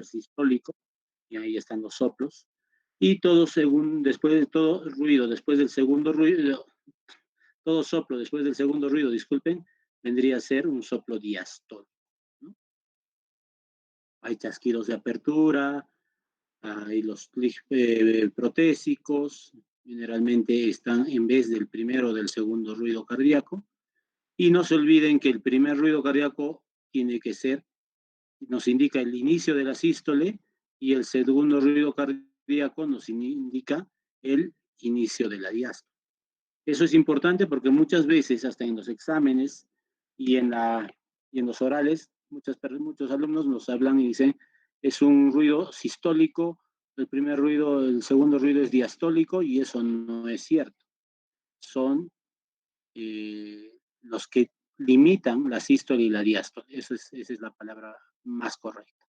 sistólico, y ahí están los soplos. Y todo después de todo ruido, después del segundo ruido, todo soplo después del segundo ruido, disculpen, vendría a ser un soplo diastólico, ¿no? Hay chasquidos de apertura, hay los protésicos, generalmente están en vez del primero o del segundo ruido cardíaco. Y no se olviden que el primer ruido cardíaco tiene que ser, nos indica el inicio de la sístole, y el segundo ruido cardíaco nos indica el inicio de la diástole. Eso es importante porque muchas veces, hasta en los exámenes y en los orales, muchos alumnos nos hablan y dicen, es un ruido sistólico, el segundo ruido es diastólico, y eso no es cierto. Son los que limitan la sístole y la diástole. Esa es la palabra más correcta.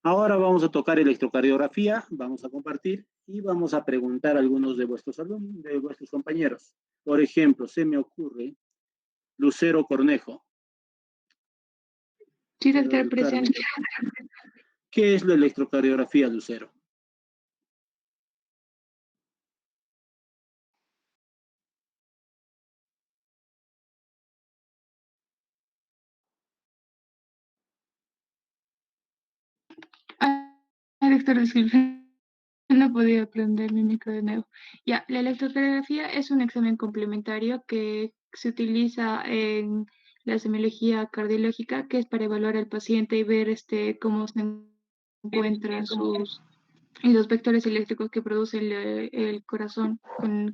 Ahora vamos a tocar electrocardiografía, vamos a compartir y vamos a preguntar a algunos de vuestros alumnos, de vuestros compañeros. Por ejemplo, se me ocurre Lucero Cornejo. Sí, doctor, presente. ¿Qué es la electrocardiografía, Lucero? Doctor, disculpe. No podía prender mi micro de nuevo. Ya, la electrocardiografía es un examen complementario que se utiliza en la semiología cardiológica, que es para evaluar al paciente y ver cómo se encuentran los vectores eléctricos que produce el corazón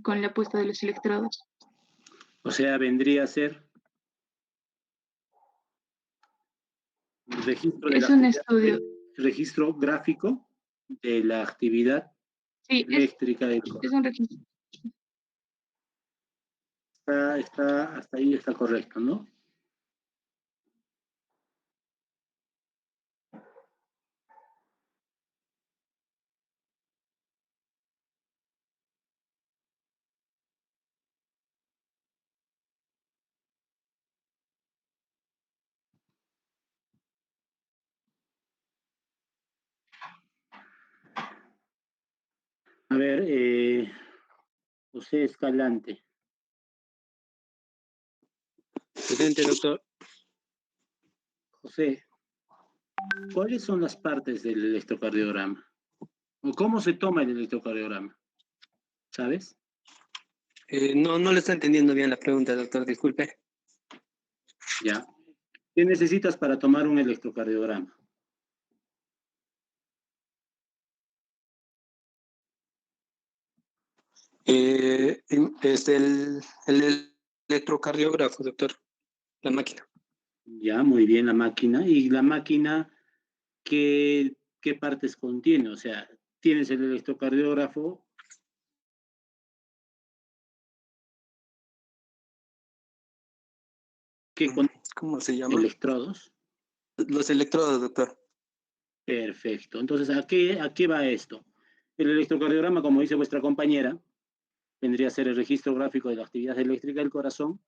con la puesta de los electrodos. O sea, vendría a ser registro de Es un estudio. registro gráfico de la actividad eléctrica del corazón. Es un registro. Hasta ahí está correcto, ¿no? A ver, José Escalante. Presente, doctor. José, ¿cuáles son las partes del electrocardiograma? ¿O cómo se toma el electrocardiograma? ¿Sabes? No le está entendiendo bien la pregunta, doctor, disculpe. Ya. ¿Qué necesitas para tomar un electrocardiograma? El electrocardiógrafo, doctor, la máquina. Ya, muy bien, la máquina. ¿Y la máquina qué partes contiene? O sea, tienes el electrocardiógrafo. ¿Cómo se llama? Electrodos. Los electrodos, doctor. Perfecto. Entonces, ¿a qué va esto? El electrocardiograma, como dice vuestra compañera, vendría a ser el registro gráfico de la actividad eléctrica del corazón,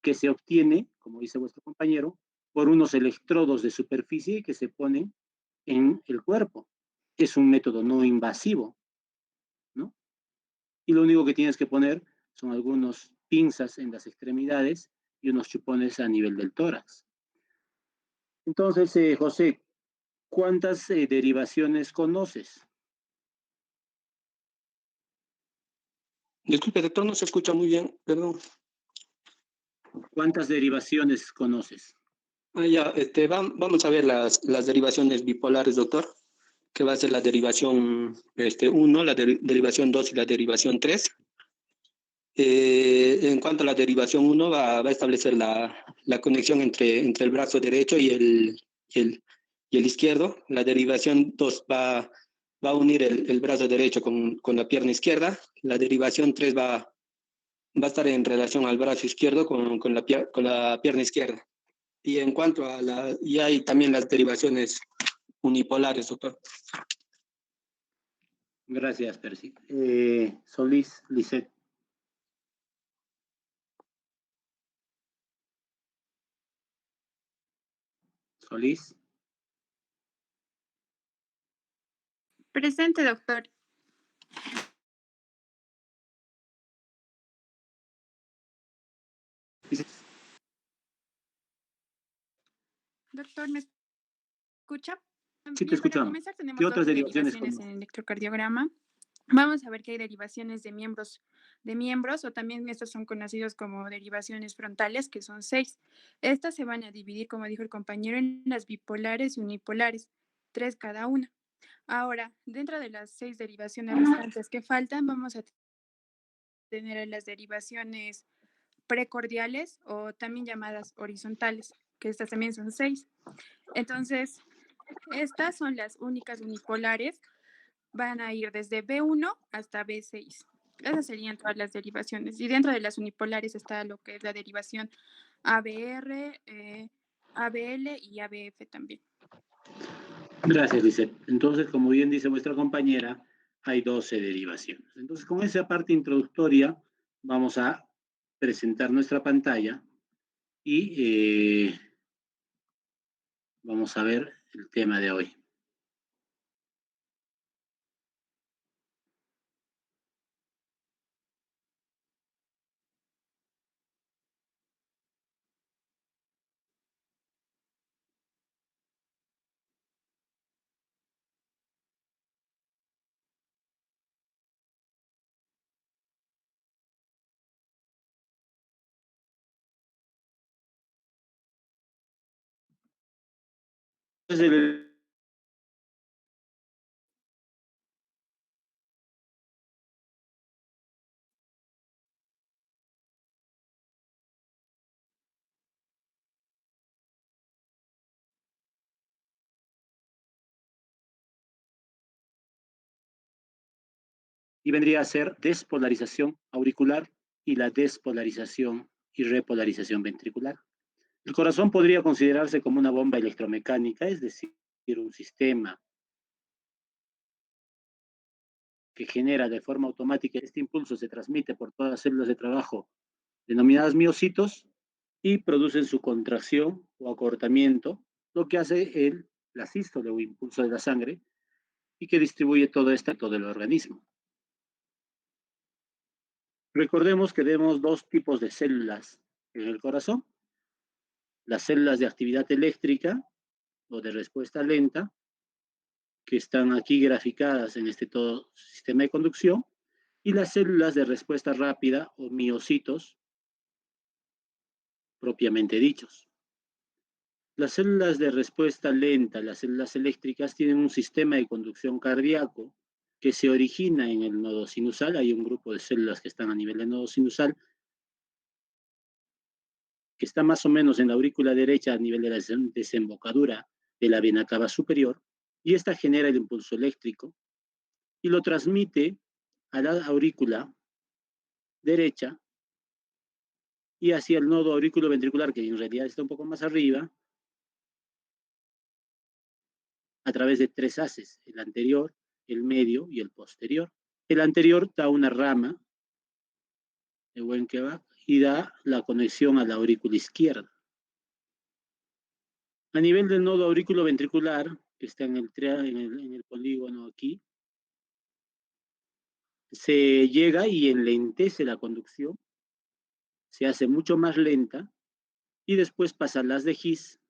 que se obtiene, como dice vuestro compañero, por unos electrodos de superficie que se ponen en el cuerpo. Es un método no invasivo, ¿no? Y lo único que tienes que poner son algunos pinzas en las extremidades y unos chupones a nivel del tórax. Entonces, José, ¿cuántas derivaciones conoces? Disculpe, doctor, no se escucha muy bien, perdón. ¿Cuántas derivaciones conoces? Vamos a ver las derivaciones bipolares, doctor, que va a ser la derivación 1, la derivación 2 y la derivación 3. En cuanto a la derivación 1, va a establecer la conexión entre el brazo derecho y el izquierdo. La derivación 2 va a unir el brazo derecho con la pierna izquierda. La derivación 3 va a estar en relación al brazo izquierdo con la pierna izquierda. Y en cuanto a y hay también las derivaciones unipolares, doctor. Gracias, Percy. Solís, Lisset. Solís. Presente, doctor. Doctor, ¿me escucha? Sí, te Bien, para escuchamos. comenzar tenemos ¿Qué dos otras derivaciones derivaciones en conocen? el electrocardiograma. Vamos a ver que hay derivaciones de miembros, o también estos son conocidos como derivaciones frontales, que son 6. Estas se van a dividir, como dijo el compañero, en las bipolares y unipolares, 3 cada una. Ahora, dentro de las 6 derivaciones restantes que faltan, vamos a tener las derivaciones precordiales o también llamadas horizontales, que estas también son 6. Entonces, estas son las únicas unipolares, van a ir desde B1 hasta B6. Esas serían todas las derivaciones. Y dentro de las unipolares está lo que es la derivación ABR, ABL y ABF también. Gracias, Lisette. Entonces, como bien dice vuestra compañera, hay 12 derivaciones. Entonces, con esa parte introductoria, vamos a presentar nuestra pantalla y vamos a ver el tema de hoy. Entonces, y vendría a ser despolarización auricular y la despolarización y repolarización ventricular. El corazón podría considerarse como una bomba electromecánica, es decir, un sistema que genera de forma automática. Este impulso se transmite por todas las células de trabajo denominadas miocitos y producen su contracción o acortamiento, lo que hace la sístole o impulso de la sangre y que distribuye todo esto a todo el organismo. Recordemos que tenemos dos tipos de células en el corazón: las células de actividad eléctrica o de respuesta lenta, que están aquí graficadas en este todo sistema de conducción, y las células de respuesta rápida o miocitos, propiamente dichos. Las células de respuesta lenta, las células eléctricas, tienen un sistema de conducción cardíaco que se origina en el nodo sinusal. Hay un grupo de células que están a nivel del nodo sinusal, que está más o menos en la aurícula derecha a nivel de la desembocadura de la vena cava superior, y esta genera el impulso eléctrico y lo transmite a la aurícula derecha y hacia el nodo auriculoventricular, que en realidad está un poco más arriba, a través de 3 haces: el anterior, el medio y el posterior. El anterior da una rama de Wenckebach y da la conexión a la aurícula izquierda. A nivel del nodo auriculoventricular, que está en el polígono aquí, se llega y enlentece la conducción, se hace mucho más lenta, y después pasa las de His,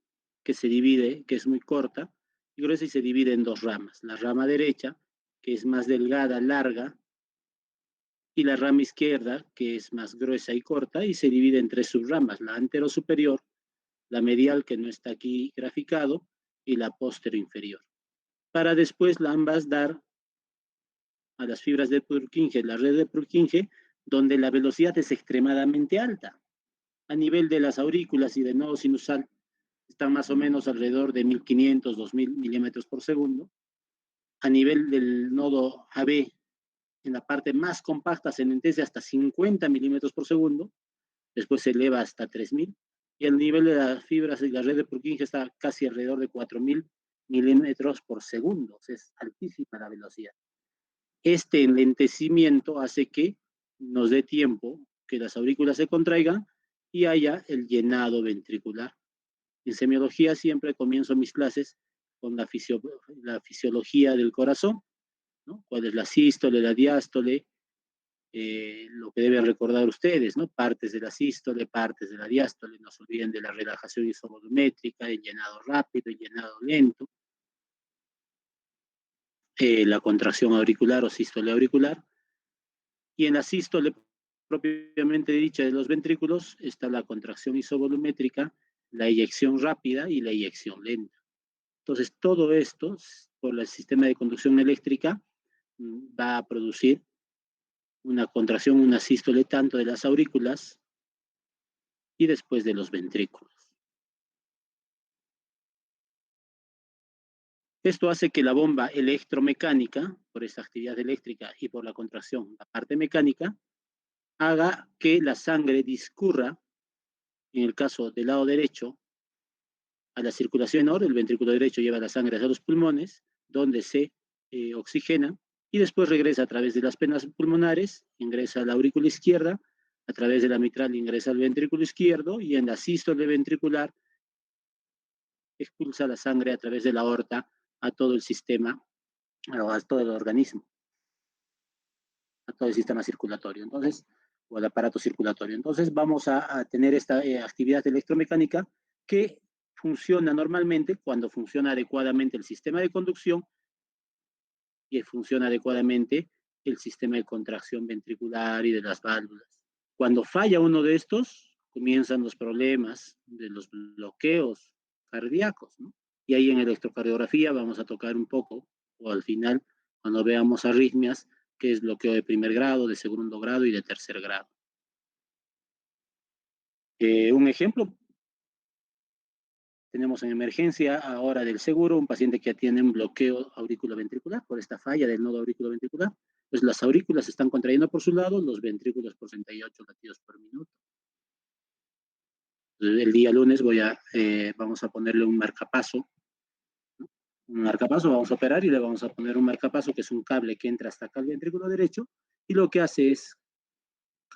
que se divide, que es muy corta y gruesa, y se divide en 2 ramas: la rama derecha, que es más delgada, larga, y la rama izquierda, que es más gruesa y corta, y se divide en 3 subramas: la anterosuperior, la medial, que no está aquí graficado, y la posterior-inferior, para después ambas dar a las fibras de Purkinje, la red de Purkinje, donde la velocidad es extremadamente alta. A nivel de las aurículas y del nodo sinusal, están más o menos alrededor de 1500, 2000 milímetros por segundo. A nivel del nodo AB, en la parte más compacta, se enlentece hasta 50 milímetros por segundo, después se eleva hasta 3000, y el nivel de las fibras y la red de Purkinje está casi alrededor de 4000 milímetros por segundo. O sea, es altísima la velocidad. Este enlentecimiento hace que nos dé tiempo que las aurículas se contraigan y haya el llenado ventricular. En semiología siempre comienzo mis clases con la fisiología del corazón, ¿no? ¿Cuál es la sístole, la diástole? Lo que deben recordar ustedes, ¿no? Partes de la sístole, partes de la diástole, no se olviden de la relajación isovolumétrica, el llenado rápido, el llenado lento, la contracción auricular o sístole auricular, y en la sístole propiamente dicha de los ventrículos está la contracción isovolumétrica, la eyección rápida y la eyección lenta. Entonces, todo esto, por el sistema de conducción eléctrica, va a producir una contracción, una sístole tanto de las aurículas y después de los ventrículos. Esto hace que la bomba electromecánica, por esta actividad eléctrica y por la contracción, la parte mecánica, haga que la sangre discurra, en el caso del lado derecho, a la circulación menor. El ventrículo derecho lleva la sangre hacia los pulmones, donde se oxigena, y después regresa a través de las venas pulmonares, ingresa a la aurícula izquierda, a través de la mitral ingresa al ventrículo izquierdo, y en la sístole ventricular expulsa la sangre a través de la aorta a todo el sistema, a todo el organismo, a todo el sistema circulatorio, entonces, o al aparato circulatorio. Entonces vamos a tener esta actividad electromecánica que funciona normalmente cuando funciona adecuadamente el sistema de conducción y funciona adecuadamente el sistema de contracción ventricular y de las válvulas. Cuando falla uno de estos, comienzan los problemas de los bloqueos cardíacos, ¿no? Y ahí en electrocardiografía vamos a tocar un poco, o al final, cuando veamos arritmias, que es bloqueo de primer grado, de segundo grado y de tercer grado. Un ejemplo, tenemos en emergencia ahora del seguro un paciente que tiene un bloqueo auriculoventricular por esta falla del nodo auriculoventricular. Pues las aurículas se están contrayendo por su lado, los ventrículos por 68 latidos por minuto. El día lunes vamos a ponerle un marcapaso. Un marcapaso, vamos a operar y le vamos a poner un marcapaso que es un cable que entra hasta acá al ventrículo derecho y lo que hace es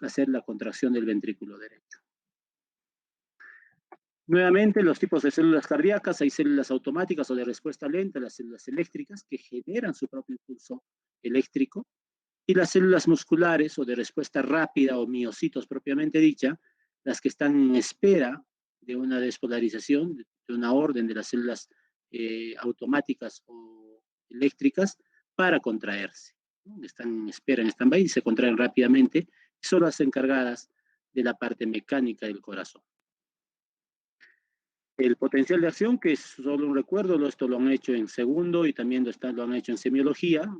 hacer la contracción del ventrículo derecho. Nuevamente, los tipos de células cardíacas, hay células automáticas o de respuesta lenta, las células eléctricas que generan su propio impulso eléctrico, y las células musculares o de respuesta rápida o miocitos propiamente dicha, las que están en espera de una despolarización, de una orden de las células automáticas o eléctricas para contraerse, ¿no? Están en espera, en stand-by y se contraen rápidamente, y son las encargadas de la parte mecánica del corazón. El potencial de acción, que es solo un recuerdo, esto lo han hecho en segundo y también lo han hecho en semiología.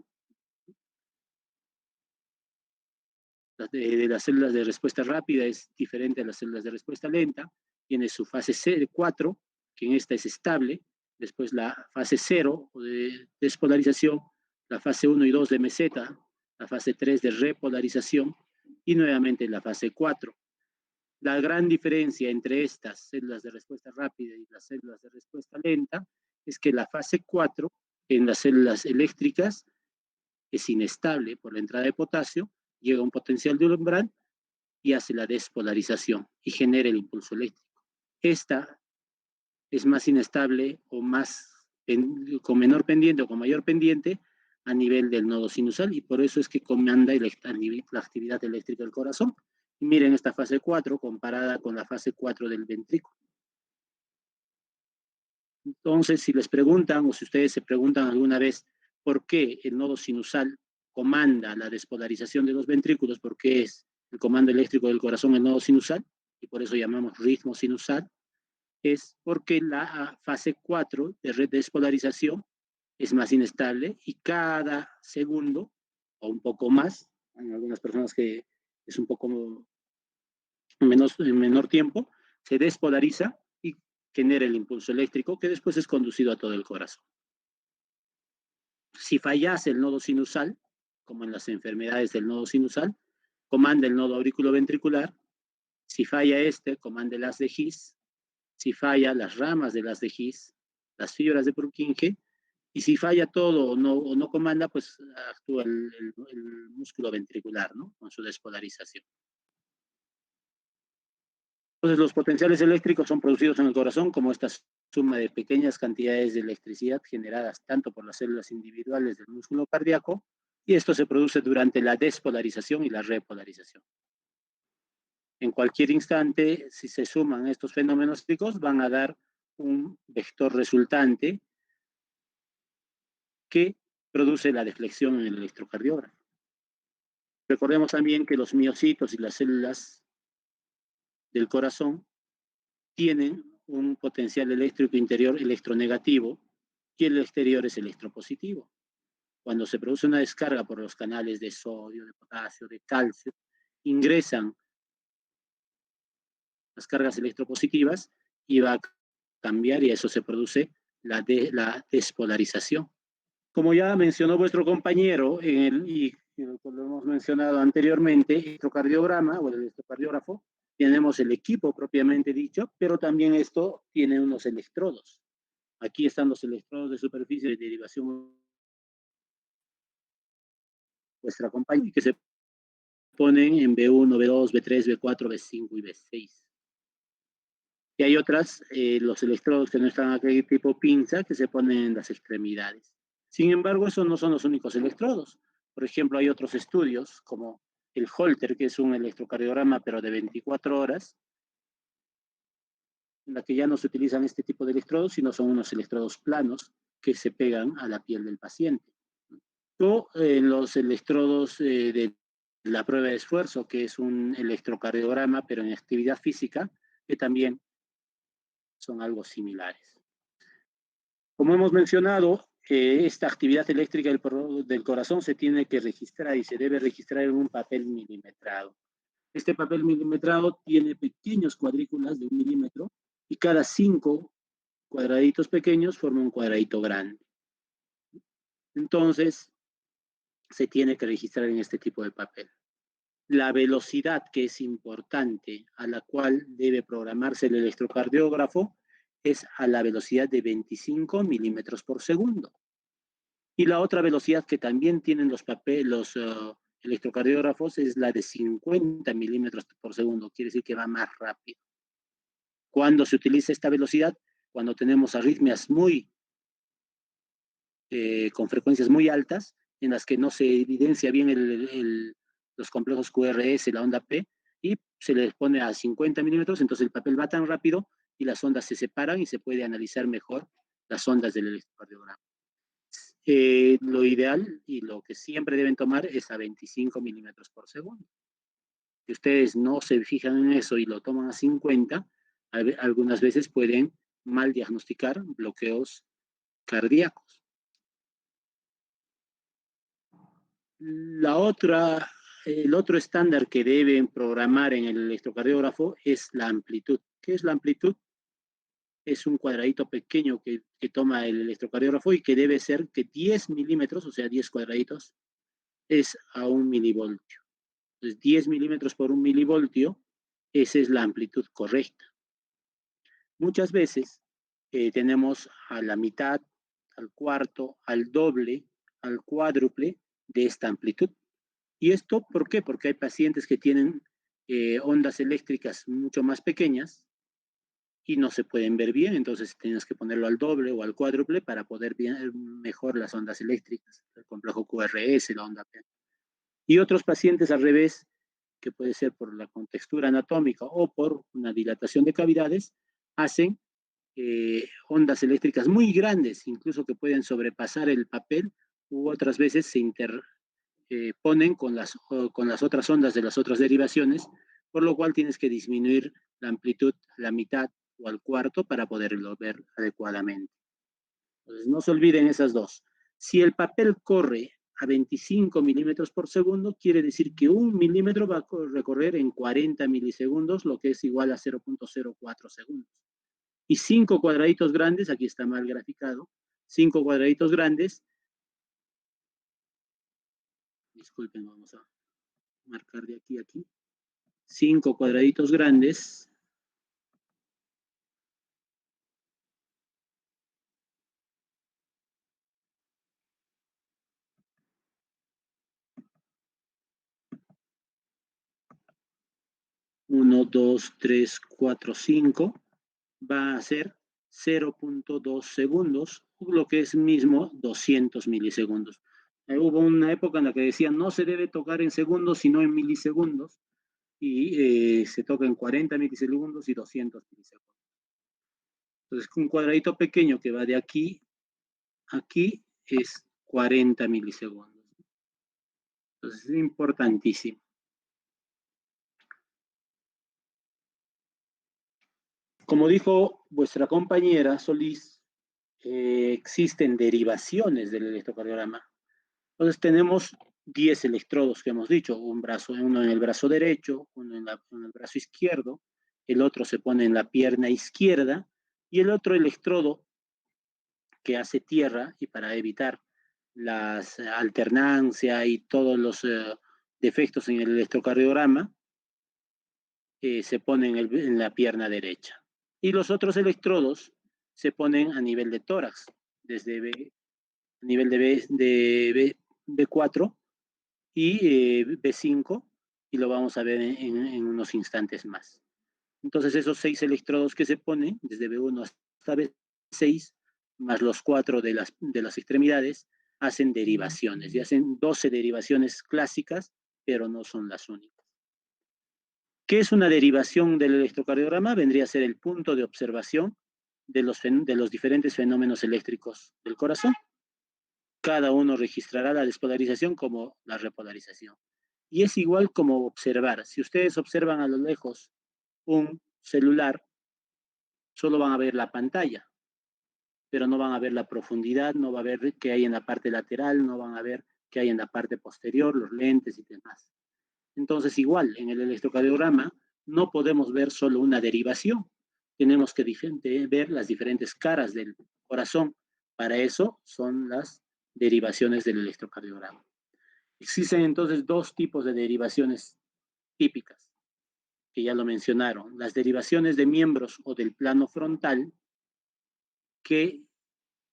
De las células de respuesta rápida es diferente a las células de respuesta lenta. Tiene su fase 4, que en esta es estable. Después la fase 0 de despolarización, la fase 1 y 2 de meseta, la fase 3 de repolarización y nuevamente la fase 4. La gran diferencia entre estas células de respuesta rápida y las células de respuesta lenta es que la fase 4 en las células eléctricas es inestable por la entrada de potasio, llega a un potencial de umbral y hace la despolarización y genera el impulso eléctrico. Esta es más inestable o con menor pendiente o con mayor pendiente a nivel del nodo sinusal y por eso es que comanda la actividad eléctrica del corazón. Y miren esta fase 4 comparada con la fase 4 del ventrículo. Entonces, si les preguntan o si ustedes se preguntan alguna vez por qué el nodo sinusal comanda la despolarización de los ventrículos, porque es el comando eléctrico del corazón el nodo sinusal, y por eso llamamos ritmo sinusal, es porque la fase 4 de despolarización es más inestable y cada segundo, o un poco más, en algunas personas que es un poco en menor tiempo, se despolariza y genera el impulso eléctrico que después es conducido a todo el corazón. Si fallase el nodo sinusal, como en las enfermedades del nodo sinusal, comanda el nodo auriculoventricular. Si falla este, comanda el haz de His. Si falla las ramas del haz de His, las fibras de Purkinje. Y si falla todo o no comanda, pues actúa el músculo ventricular, ¿no? Con su despolarización. Entonces, los potenciales eléctricos son producidos en el corazón como esta suma de pequeñas cantidades de electricidad generadas tanto por las células individuales del músculo cardíaco, y esto se produce durante la despolarización y la repolarización. En cualquier instante, si se suman estos fenómenos eléctricos, van a dar un vector resultante que produce la deflexión en el electrocardiograma. Recordemos también que los miocitos y las células del corazón tienen un potencial eléctrico interior electronegativo y el exterior es electropositivo. Cuando se produce una descarga por los canales de sodio, de potasio, de calcio, ingresan las cargas electropositivas y va a cambiar, y eso se produce la despolarización. Como ya mencionó vuestro compañero, y lo hemos mencionado anteriormente, el electrocardiograma o el electrocardiógrafo, tenemos el equipo propiamente dicho, pero también esto tiene unos electrodos. Aquí están los electrodos de superficie de derivación vuestra compañía, que se ponen en B1, B2, B3, B4, B5 y B6. Y hay otras, los electrodos que no están aquí tipo pinza, que se ponen en las extremidades. Sin embargo, esos no son los únicos electrodos. Por ejemplo, hay otros estudios como el Holter, que es un electrocardiograma, pero de 24 horas, en la que ya no se utilizan este tipo de electrodos, sino son unos electrodos planos que se pegan a la piel del paciente. O los electrodos de la prueba de esfuerzo, que es un electrocardiograma, pero en actividad física, que también son algo similares. Como hemos mencionado, esta actividad eléctrica del corazón se tiene que registrar y se debe registrar en un papel milimetrado. Este papel milimetrado tiene pequeños cuadrículas de 1 milímetro y cada 5 cuadraditos pequeños forma un cuadradito grande. Entonces, se tiene que registrar en este tipo de papel. La velocidad que es importante a la cual debe programarse el electrocardiógrafo es a la velocidad de 25 milímetros por segundo. Y la otra velocidad que también tienen los electrocardiógrafos es la de 50 milímetros por segundo, quiere decir que va más rápido. ¿Cuándo se utiliza esta velocidad? Cuando tenemos arritmias con frecuencias muy altas, en las que no se evidencia bien los complejos QRS, la onda P, y se les pone a 50 milímetros, entonces el papel va tan rápido y las ondas se separan y se puede analizar mejor las ondas del electrocardiograma. Lo ideal y lo que siempre deben tomar es a 25 milímetros por segundo. Si ustedes no se fijan en eso y lo toman a 50, algunas veces pueden mal diagnosticar bloqueos cardíacos. El otro estándar que deben programar en el electrocardiógrafo es la amplitud. ¿Qué es la amplitud? Es un cuadradito pequeño que toma el electrocardiógrafo y que debe ser que 10 milímetros, o sea, 10 cuadraditos, es a 1 milivoltio. Entonces, 10 milímetros por 1 milivoltio, esa es la amplitud correcta. Muchas veces tenemos a la mitad, al cuarto, al doble, al cuádruple de esta amplitud. ¿Y esto por qué? Porque hay pacientes que tienen ondas eléctricas mucho más pequeñas y no se pueden ver bien, entonces tienes que ponerlo al doble o al cuádruple para poder ver mejor las ondas eléctricas, el complejo QRS, la onda P. Y otros pacientes al revés, que puede ser por la contextura anatómica o por una dilatación de cavidades, hacen ondas eléctricas muy grandes, incluso que pueden sobrepasar el papel, u otras veces se ponen con las otras ondas de las otras derivaciones, por lo cual tienes que disminuir la amplitud a la mitad o al cuarto para poderlo ver adecuadamente. Entonces, no se olviden esas dos. Si el papel corre a 25 milímetros por segundo, quiere decir que 1 milímetro va a recorrer en 40 milisegundos, lo que es igual a 0.04 segundos. Y 5 cuadraditos grandes, aquí está mal graficado, 5 cuadraditos grandes, disculpen, vamos a marcar de aquí a aquí, 5 cuadraditos grandes 1, 2, 3, 4, 5, va a ser 0.2 segundos, lo que es mismo 200 milisegundos. Hubo una época en la que decían no se debe tocar en segundos, sino en milisegundos, y se toca en 40 milisegundos y 200 milisegundos. Entonces, un cuadradito pequeño que va de aquí a aquí es 40 milisegundos. Entonces, es importantísimo. Como dijo vuestra compañera Solís, existen derivaciones del electrocardiograma. Entonces tenemos 10 electrodos que hemos dicho, uno en el brazo derecho, uno en el brazo izquierdo, el otro se pone en la pierna izquierda y el otro electrodo que hace tierra y para evitar la alternancia y todos los defectos en el electrocardiograma, se pone en la pierna derecha. Y los otros electrodos se ponen a nivel de tórax, desde a nivel de B4 y B5, y lo vamos a ver en unos instantes más. Entonces esos 6 electrodos que se ponen, desde B1 hasta B6, más los 4 de las extremidades, hacen derivaciones, y hacen 12 derivaciones clásicas, pero no son las únicas. ¿Qué es una derivación del electrocardiograma? Vendría a ser el punto de observación de los diferentes fenómenos eléctricos del corazón. Cada uno registrará la despolarización como la repolarización. Y es igual como observar. Si ustedes observan a lo lejos un celular, solo van a ver la pantalla, pero no van a ver la profundidad, no va a ver qué hay en la parte lateral, no van a ver qué hay en la parte posterior, los lentes y demás. Entonces, igual, en el electrocardiograma no podemos ver solo una derivación, tenemos que ver las diferentes caras del corazón. Para eso son las derivaciones del electrocardiograma. Existen entonces dos tipos de derivaciones típicas, que ya lo mencionaron. Las derivaciones de miembros o del plano frontal, que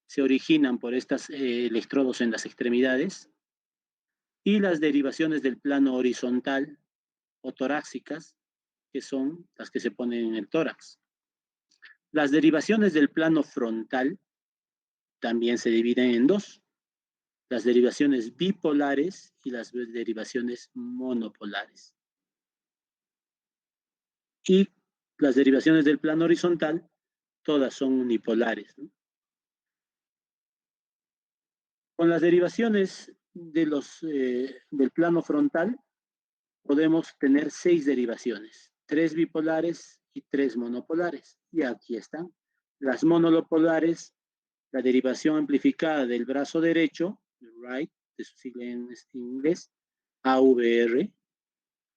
se originan por estos electrodos en las extremidades, y las derivaciones del plano horizontal o torácicas, que son las que se ponen en el tórax. Las derivaciones del plano frontal también se dividen en dos: las derivaciones bipolares y las derivaciones monopolares. Y las derivaciones del plano horizontal, todas son unipolares, ¿no? Con las derivaciones del plano frontal podemos tener 6 derivaciones, 3 bipolares y 3 monopolares. Y aquí están. Las monopolares, la derivación amplificada del brazo derecho, right, de su sigla en inglés, AVR,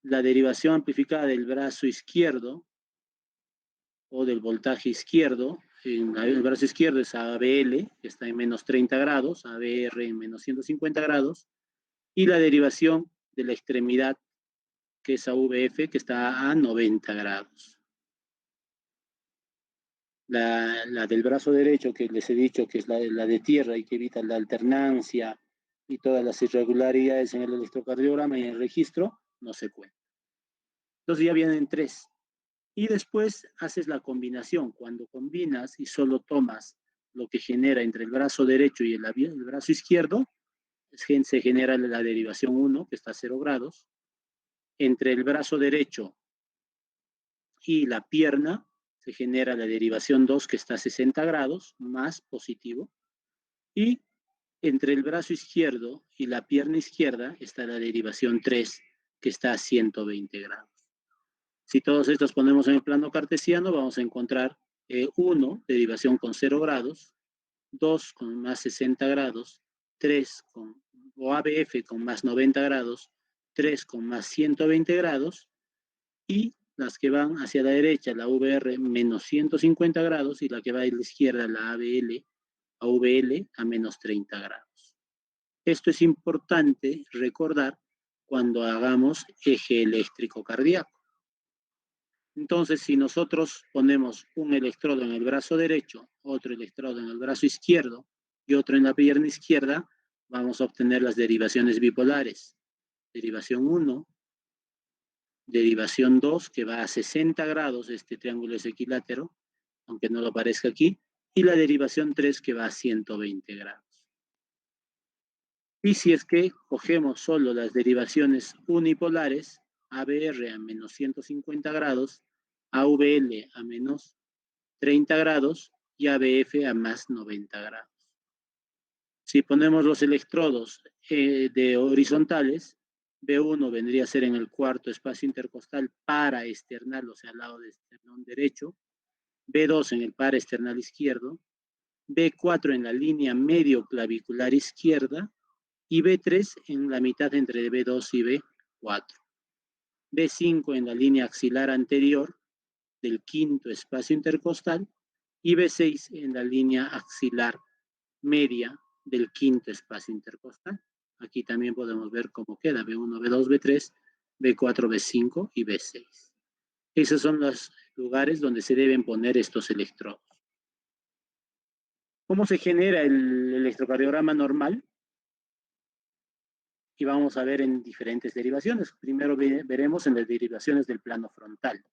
la derivación amplificada del brazo izquierdo o del voltaje izquierdo, en el brazo izquierdo es ABL, que está en menos 30 grados, ABR en menos 150 grados, y la derivación de la extremidad, que es AVF, que está a 90 grados. La del brazo derecho, que les he dicho que es la de tierra y que evita la alternancia y todas las irregularidades en el electrocardiograma y en el registro, no se cuenta. Entonces ya vienen 3. Y después haces la combinación. Cuando combinas y solo tomas lo que genera entre el brazo derecho y el brazo izquierdo, se genera la derivación 1, que está a 0 grados. Entre el brazo derecho y la pierna se genera la derivación 2, que está a 60 grados, más positivo. Y entre el brazo izquierdo y la pierna izquierda está la derivación 3, que está a 120 grados. Si todos estos ponemos en el plano cartesiano, vamos a encontrar 1, derivación con 0 grados, 2 con más 60 grados, 3 con ABF con más 90 grados, 3 con más 120 grados, y las que van hacia la derecha, la VR menos 150 grados, y la que va a la izquierda, la AVL, a menos 30 grados. Esto es importante recordar cuando hagamos eje eléctrico cardíaco. Entonces, si nosotros ponemos un electrodo en el brazo derecho, otro electrodo en el brazo izquierdo y otro en la pierna izquierda, vamos a obtener las derivaciones bipolares. Derivación 1, derivación 2 que va a 60 grados, este triángulo es equilátero, aunque no lo parezca aquí, y la derivación 3 que va a 120 grados. Y si es que cogemos solo las derivaciones unipolares, ABR a menos 150 grados, AVL a menos 30 grados y ABF a más 90 grados. Si ponemos los electrodos de horizontales, B1 vendría a ser en el cuarto espacio intercostal paraesternal, o sea, al lado de esternón derecho, B2 en el paraesternal izquierdo, B4 en la línea medio clavicular izquierda y B3 en la mitad entre B2 y B4. B5 en la línea axilar anterior del quinto espacio intercostal y B6 en la línea axilar media del quinto espacio intercostal. Aquí también podemos ver cómo queda B1, B2, B3, B4, B5 y B6. Esos son los lugares donde se deben poner estos electrodos. ¿Cómo se genera el electrocardiograma normal? Y vamos a ver en diferentes derivaciones. Primero veremos en las derivaciones del plano frontal.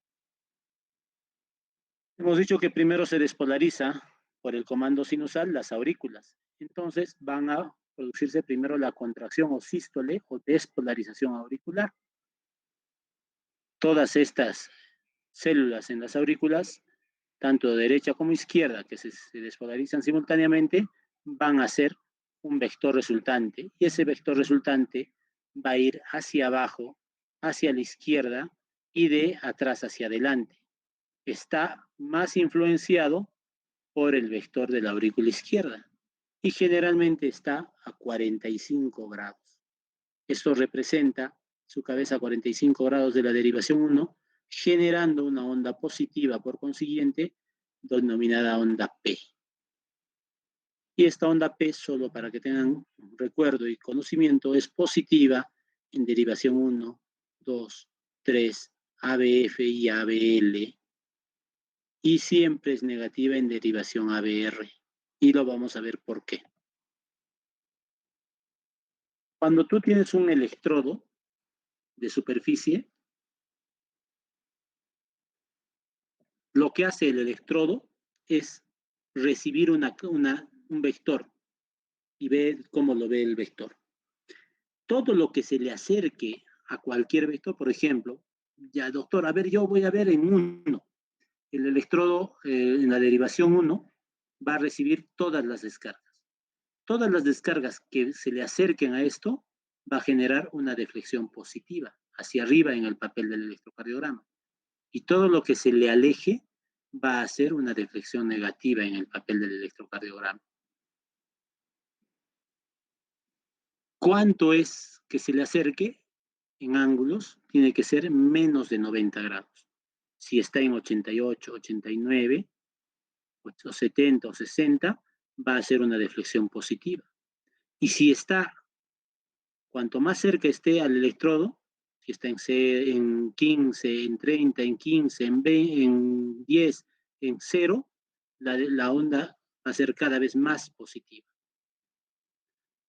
Hemos dicho que primero se despolariza por el comando sinusal las aurículas. Entonces van a producirse primero la contracción o sístole o despolarización auricular. Todas estas células en las aurículas, tanto derecha como izquierda, que se despolarizan simultáneamente, van a ser un vector resultante. Y ese vector resultante va a ir hacia abajo, hacia la izquierda y de atrás hacia adelante. Está más influenciado por el vector de la aurícula izquierda y generalmente está a 45 grados. Esto representa su cabeza a 45 grados de la derivación 1, generando una onda positiva, por consiguiente, denominada onda P. Y esta onda P, solo para que tengan recuerdo y conocimiento, es positiva en derivación 1, 2, 3, ABF y ABL, y siempre es negativa en derivación ABR. Y lo vamos a ver por qué. Cuando tú tienes un electrodo de superficie, lo que hace el electrodo es recibir un vector y ver cómo lo ve el vector. Todo lo que se le acerque a cualquier vector, por ejemplo, ya doctor, a ver, yo voy a ver en 1. El electrodo en la derivación 1 va a recibir todas las descargas. Todas las descargas que se le acerquen a esto va a generar una deflexión positiva hacia arriba en el papel del electrocardiograma. Y todo lo que se le aleje va a hacer una deflexión negativa en el papel del electrocardiograma. ¿Cuánto es que se le acerque? En ángulos tiene que ser menos de 90 grados. Si está en 88, 89, o 70 o 60, va a ser una deflexión positiva. Y si está, cuanto más cerca esté al electrodo, si está en 15, en 30, en 15, en 10, en 0, la onda va a ser cada vez más positiva.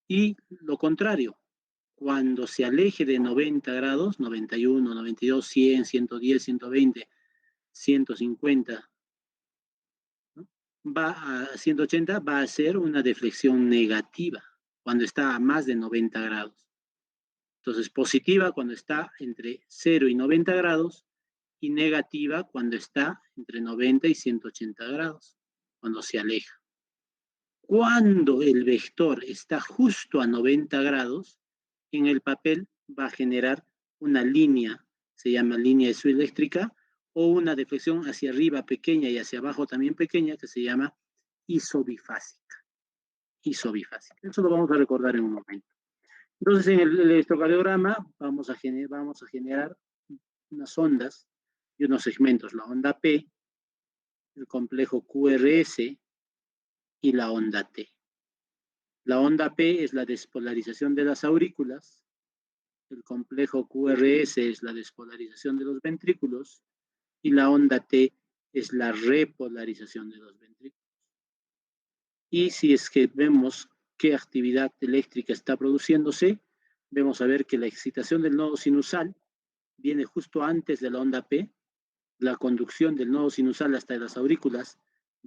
Y lo contrario, cuando se aleje de 90 grados, 91, 92, 100, 110, 120, 150, ¿no? Va a 180, va a ser una deflexión negativa cuando está a más de 90 grados. Entonces, positiva cuando está entre 0 y 90 grados y negativa cuando está entre 90 y 180 grados, cuando se aleja. Cuando el vector está justo a 90 grados, en el papel va a generar una línea, se llama línea isoeléctrica, o una deflexión hacia arriba pequeña y hacia abajo también pequeña, que se llama isobifásica. Isobifásica. Eso lo vamos a recordar en un momento. Entonces, en el electrocardiograma vamos a generar unas ondas y unos segmentos, la onda P, el complejo QRS y la onda T. La onda P es la despolarización de las aurículas, el complejo QRS es la despolarización de los ventrículos y la onda T es la repolarización de los ventrículos. Y si es que vemos qué actividad eléctrica está produciéndose, vemos a ver que la excitación del nodo sinusal viene justo antes de la onda P, la conducción del nodo sinusal hasta las aurículas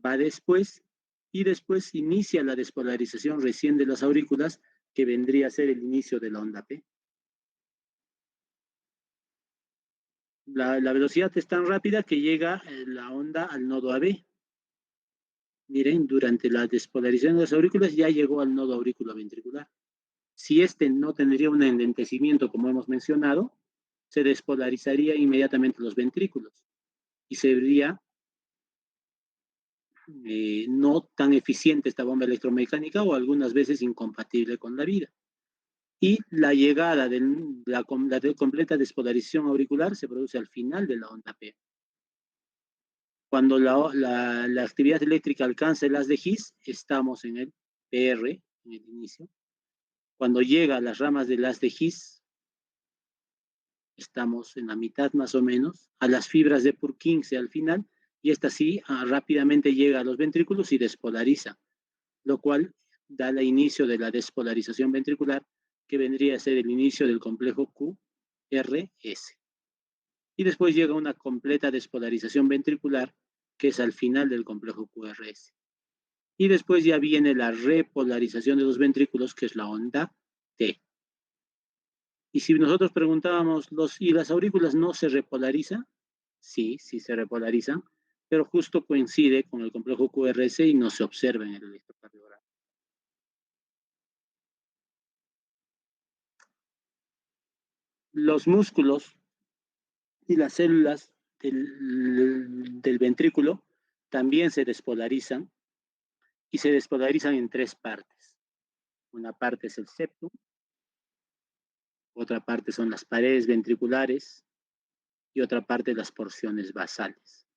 va después, y después inicia la despolarización recién de las aurículas, que vendría a ser el inicio de la onda P. La velocidad es tan rápida que llega la onda al nodo AB. Miren, durante la despolarización de las aurículas ya llegó al nodo auriculoventricular. Si este no tendría un endentecimiento, como hemos mencionado, se despolarizaría inmediatamente los ventrículos y sería no tan eficiente esta bomba electromecánica, o algunas veces incompatible con la vida. Y la llegada de la completa despolarización auricular se produce al final de la onda P. Cuando la actividad eléctrica alcanza el haz de His, estamos en el PR, en el inicio. Cuando llega a las ramas del haz de His, estamos en la mitad más o menos, a las fibras de Purkinje al final, y esta sí rápidamente llega a los ventrículos y despolariza, lo cual da el inicio de la despolarización ventricular, que vendría a ser el inicio del complejo QRS. Y después llega una completa despolarización ventricular, que es al final del complejo QRS. Y después ya viene la repolarización de los ventrículos, que es la onda T. Y si nosotros preguntábamos, ¿y las aurículas no se repolarizan? Sí, sí se repolarizan, pero justo coincide con el complejo QRS y no se observa en el electrocardiograma. Los músculos y las células del ventrículo también se despolarizan, y se despolarizan en tres partes. Una parte es el septum, otra parte son las paredes ventriculares y otra parte las porciones basales.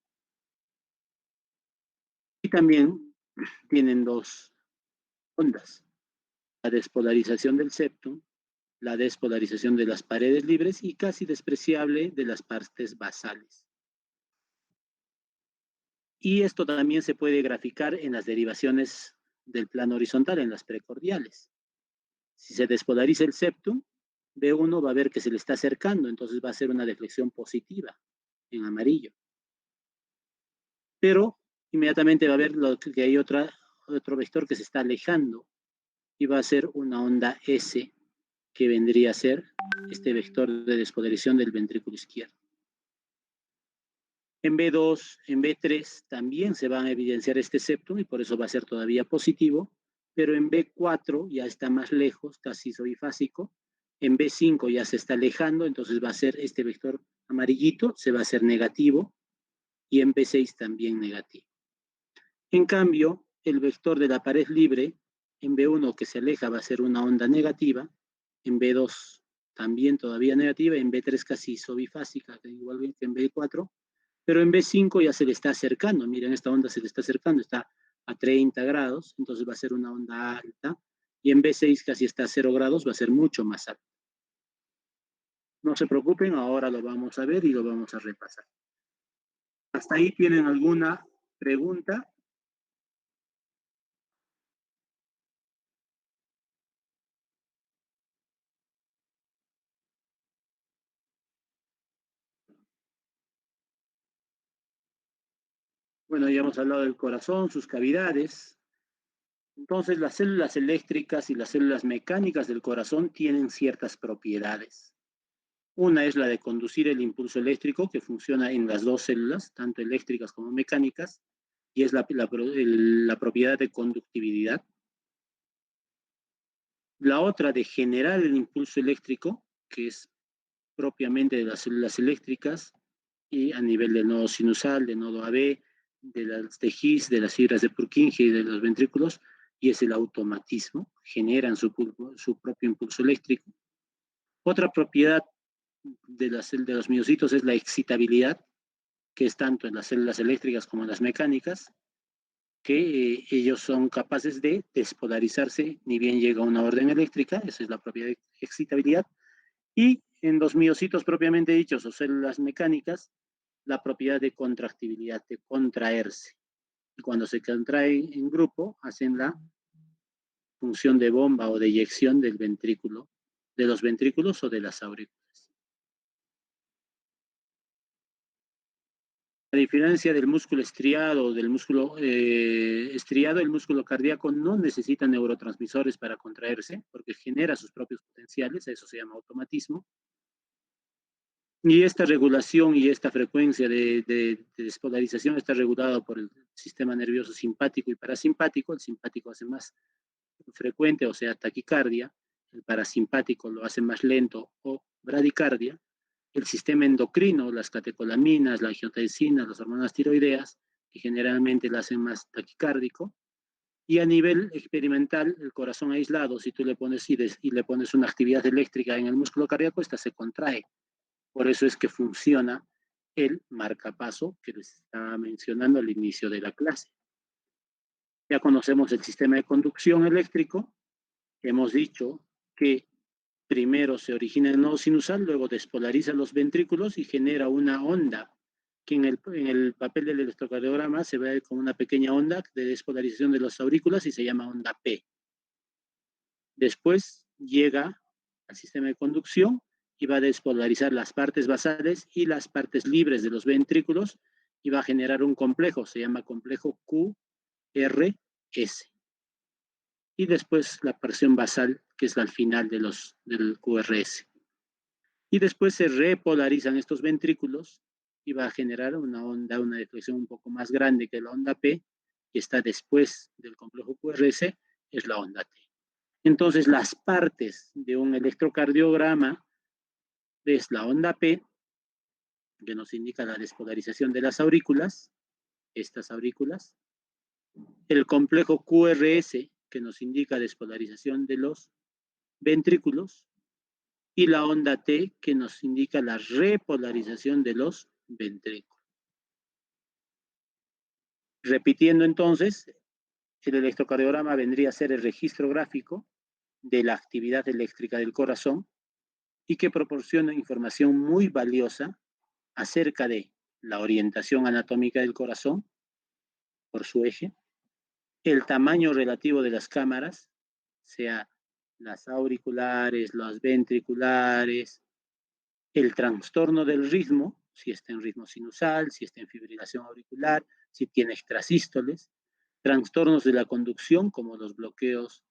Y también tienen dos ondas: la despolarización del septum, la despolarización de las paredes libres y casi despreciable de las partes basales. Y esto también se puede graficar en las derivaciones del plano horizontal, en las precordiales. Si se despolariza el septum, B1 va a ver que se le está acercando, entonces va a ser una deflexión positiva en amarillo. Pero inmediatamente va a ver que hay otro vector que se está alejando, y va a ser una onda S, que vendría a ser este vector de despolarización del ventrículo izquierdo. En B2, en B3 también se van a evidenciar este septum, y por eso va a ser todavía positivo, pero en B4 ya está más lejos, casi isofásico. En B5 ya se está alejando, entonces va a ser este vector amarillito, se va a hacer negativo, y en B6 también negativo. En cambio, el vector de la pared libre, en B1 que se aleja, va a ser una onda negativa, en B2 también todavía negativa, en B3 casi isobifásica, igual que en B4, pero en B5 ya se le está acercando. Miren, esta onda se le está acercando, está a 30 grados, entonces va a ser una onda alta, y en B6 casi está a 0 grados, va a ser mucho más alta. No se preocupen, ahora lo vamos a ver y lo vamos a repasar. ¿Hasta ahí tienen alguna pregunta? Bueno, ya hemos hablado del corazón, sus cavidades. Entonces, las células eléctricas y las células mecánicas del corazón tienen ciertas propiedades. Una es la de conducir el impulso eléctrico, que funciona en las dos células, tanto eléctricas como mecánicas, y es la propiedad de conductividad. La otra de generar el impulso eléctrico, que es propiamente de las células eléctricas, y a nivel del nodo sinusal, del nodo AB, de las de His, de las fibras de Purkinje y de los ventrículos, y es el automatismo, generan su propio impulso eléctrico. Otra propiedad de los miocitos es la excitabilidad, que es tanto en las células eléctricas como en las mecánicas, que ellos son capaces de despolarizarse ni bien llega una orden eléctrica, esa es la propiedad de excitabilidad. Y en los miocitos propiamente dichos, o células mecánicas, la propiedad de contractibilidad, de contraerse. Y cuando se contraen en grupo, hacen la función de bomba o de eyección del ventrículo, de los ventrículos o de las aurículas. A diferencia del músculo estriado, el músculo cardíaco no necesita neurotransmisores para contraerse, porque genera sus propios potenciales, eso se llama automatismo. Y esta regulación y esta frecuencia de despolarización está regulada por el sistema nervioso simpático y parasimpático. El simpático hace más frecuente, o sea, taquicardia. El parasimpático lo hace más lento o bradicardia. El sistema endocrino, las catecolaminas, la angiotensina, las hormonas tiroideas, que generalmente la hacen más taquicárdico. Y a nivel experimental, el corazón aislado, si tú le pones y le pones una actividad eléctrica en el músculo cardíaco, esta se contrae. Por eso es que funciona el marcapaso que les estaba mencionando al inicio de la clase. Ya conocemos el sistema de conducción eléctrico. Hemos dicho que primero se origina el nodo sinusal, luego despolariza los ventrículos y genera una onda que en el papel del electrocardiograma se ve como una pequeña onda de despolarización de las aurículas y se llama onda P. Después llega al sistema de conducción y va a despolarizar las partes basales y las partes libres de los ventrículos y va a generar un complejo, se llama complejo QRS. Y después la presión basal, que es al final del QRS. Y después se repolarizan estos ventrículos y va a generar una onda, una deflexión un poco más grande que la onda P, que está después del complejo QRS, es la onda T. Entonces, las partes de un electrocardiograma es la onda P, que nos indica la despolarización de las aurículas, estas aurículas, el complejo QRS, que nos indica despolarización de los ventrículos, y la onda T, que nos indica la repolarización de los ventrículos. Repitiendo entonces, el electrocardiograma vendría a ser el registro gráfico de la actividad eléctrica del corazón y que proporciona información muy valiosa acerca de la orientación anatómica del corazón por su eje, el tamaño relativo de las cámaras, sea las auriculares, las ventriculares, el trastorno del ritmo, si está en ritmo sinusal, si está en fibrilación auricular, si tiene extrasístoles, trastornos de la conducción como los bloqueos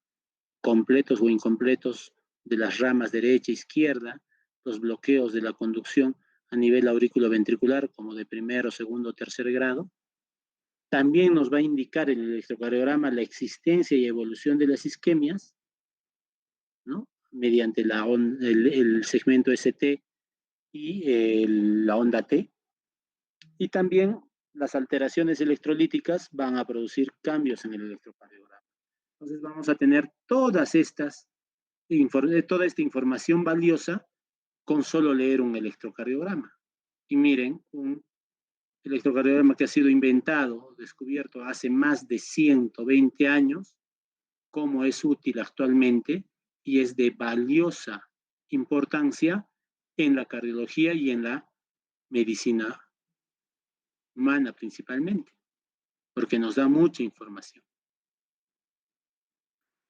completos o incompletos de las ramas derecha e izquierda, los bloqueos de la conducción a nivel auriculoventricular como de primero, segundo o tercer grado. También nos va a indicar el electrocardiograma la existencia y evolución de las isquemias, ¿no? Mediante el segmento ST y la onda T. Y también las alteraciones electrolíticas van a producir cambios en el electrocardiograma. Entonces vamos a tener toda esta información valiosa con solo leer un electrocardiograma. Y miren, un electrocardiograma que ha sido inventado, descubierto hace más de 120 años, cómo es útil actualmente y es de valiosa importancia en la cardiología y en la medicina humana principalmente, porque nos da mucha información.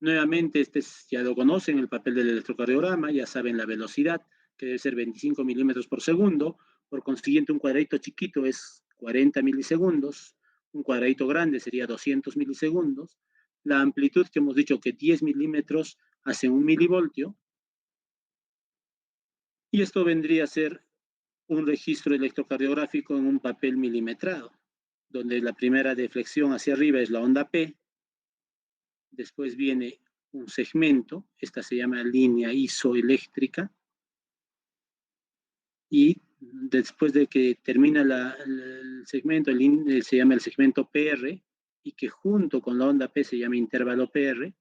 Nuevamente, ya lo conocen, el papel del electrocardiograma, ya saben la velocidad, que debe ser 25 milímetros por segundo, por consiguiente un cuadradito chiquito es 40 milisegundos, un cuadradito grande sería 200 milisegundos, la amplitud que hemos dicho que 10 milímetros hace 1 milivoltio, y esto vendría a ser un registro electrocardiográfico en un papel milimetrado, donde la primera deflexión hacia arriba es la onda P, después viene un segmento, esta se llama línea isoeléctrica, y después de que termina el segmento, se llama el segmento PR, y que junto con la onda P se llama intervalo PR.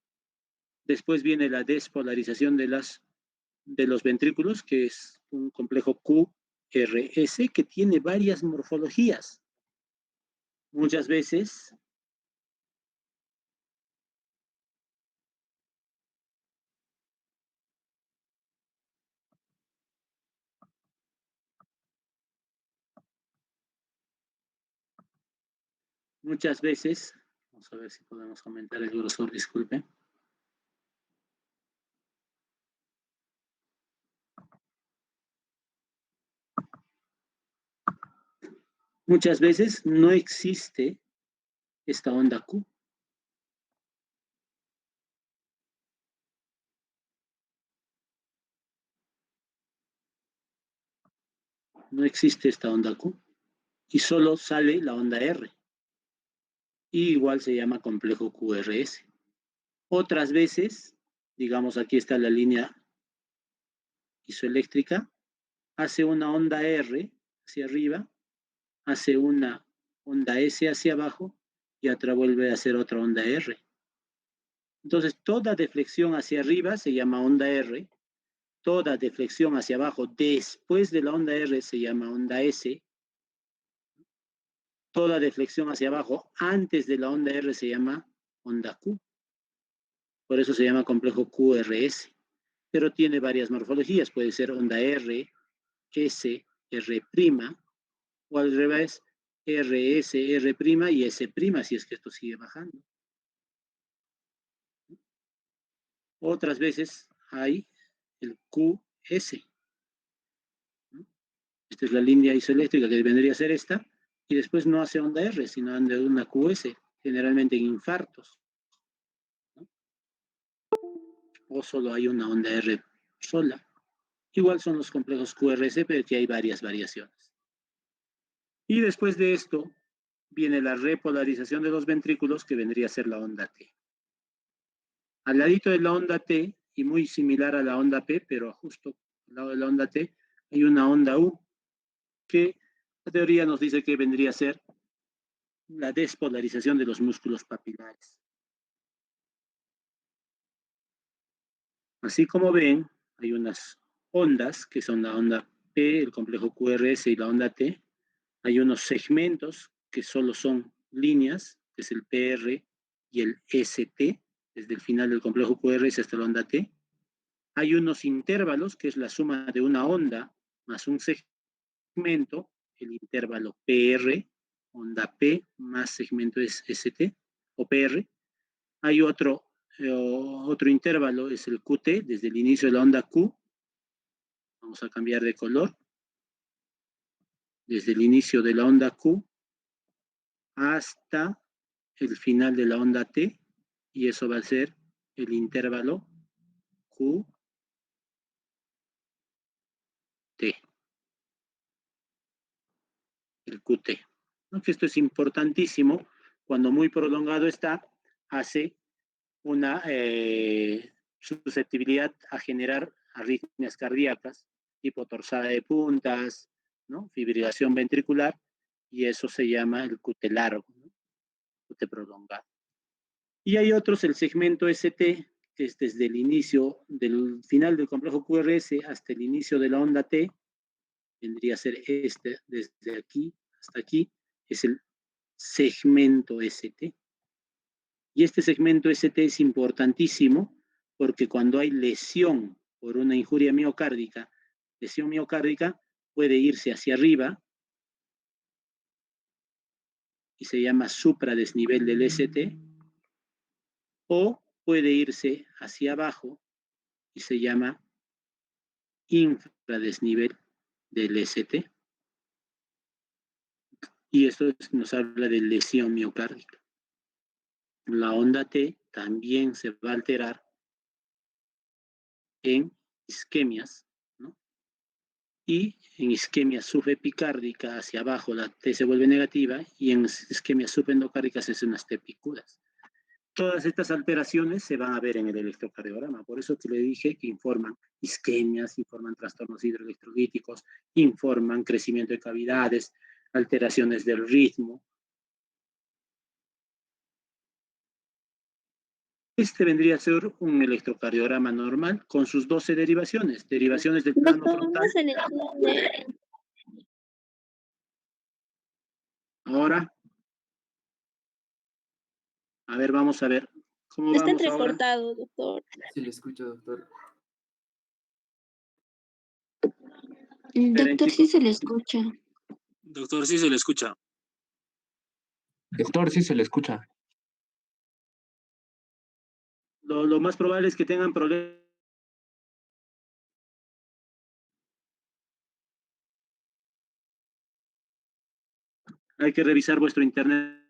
Después viene la despolarización de los ventrículos, que es un complejo QRS, que tiene varias morfologías. Muchas veces vamos a ver si podemos comentar el grosor, disculpe. Muchas veces no existe esta onda Q. No existe esta onda Q. Y solo sale la onda R. Y igual se llama complejo QRS. Otras veces, digamos aquí está la línea isoeléctrica, hace una onda R hacia arriba, hace una onda S hacia abajo y otra vuelve a hacer otra onda R. Entonces, toda deflexión hacia arriba se llama onda R, toda deflexión hacia abajo después de la onda R se llama onda S, toda deflexión hacia abajo antes de la onda R se llama onda Q. Por eso se llama complejo QRS. Pero tiene varias morfologías. Puede ser onda R, S, R', o al revés, RS, R' y S', si es que esto sigue bajando. Otras veces hay el QS. Esta es la línea isoeléctrica que vendría a ser esta, y después no hace onda R, sino anda una QS, generalmente en infartos. ¿No? O solo hay una onda R sola. Igual son los complejos QRS, pero que hay varias variaciones. Y después de esto viene la repolarización de los ventrículos, que vendría a ser la onda T. Al ladito de la onda T, y muy similar a la onda P, pero justo al lado de la onda T, hay una onda U, que la teoría nos dice que vendría a ser la despolarización de los músculos papilares. Así como ven, hay unas ondas, que son la onda P, el complejo QRS y la onda T. Hay unos segmentos que solo son líneas, que es el PR y el ST, desde el final del complejo QRS hasta la onda T. Hay unos intervalos, que es la suma de una onda más un segmento, el intervalo PR, onda P más segmento es ST o PR. Hay otro intervalo, es el QT, desde el inicio de la onda Q. Vamos a cambiar de color. Desde el inicio de la onda Q hasta el final de la onda T, y eso va a ser el intervalo QT. El QT. ¿No? Que esto es importantísimo, cuando muy prolongado está, hace una susceptibilidad a generar arritmias cardíacas, hipotorsada de puntas, ¿no? Fibrilación ventricular, y eso se llama el QT largo, ¿no? QT prolongado. Y hay otros, el segmento ST, que es desde el inicio, del final del complejo QRS hasta el inicio de la onda T, vendría a ser este, desde aquí hasta aquí, es el segmento ST. Y este segmento ST es importantísimo porque cuando hay lesión por una injuria miocárdica, lesión miocárdica puede irse hacia arriba y se llama supradesnivel del ST, o puede irse hacia abajo y se llama infradesnivel del ST. Y esto nos habla de lesión miocárdica. La onda T también se va a alterar en isquemias, ¿no? Y en isquemia subepicárdica hacia abajo la T se vuelve negativa, y en isquemia subendocárdica se hacen unas T picudas. Todas estas alteraciones se van a ver en el electrocardiograma, por eso que le dije que informan isquemias, informan trastornos hidroelectrolíticos, informan crecimiento de cavidades, alteraciones del ritmo. Este vendría a ser un electrocardiograma normal con sus 12 derivaciones, derivaciones del plano frontal. Ahora, a ver, vamos a ver cómo Está vamos ahora. entrecortado, doctor. Sí, le escucho, doctor. Doctor, sí se le escucha. Doctor, sí se le escucha. Doctor, sí se le escucha. Lo más probable es que tengan problemas. Hay que revisar vuestro internet,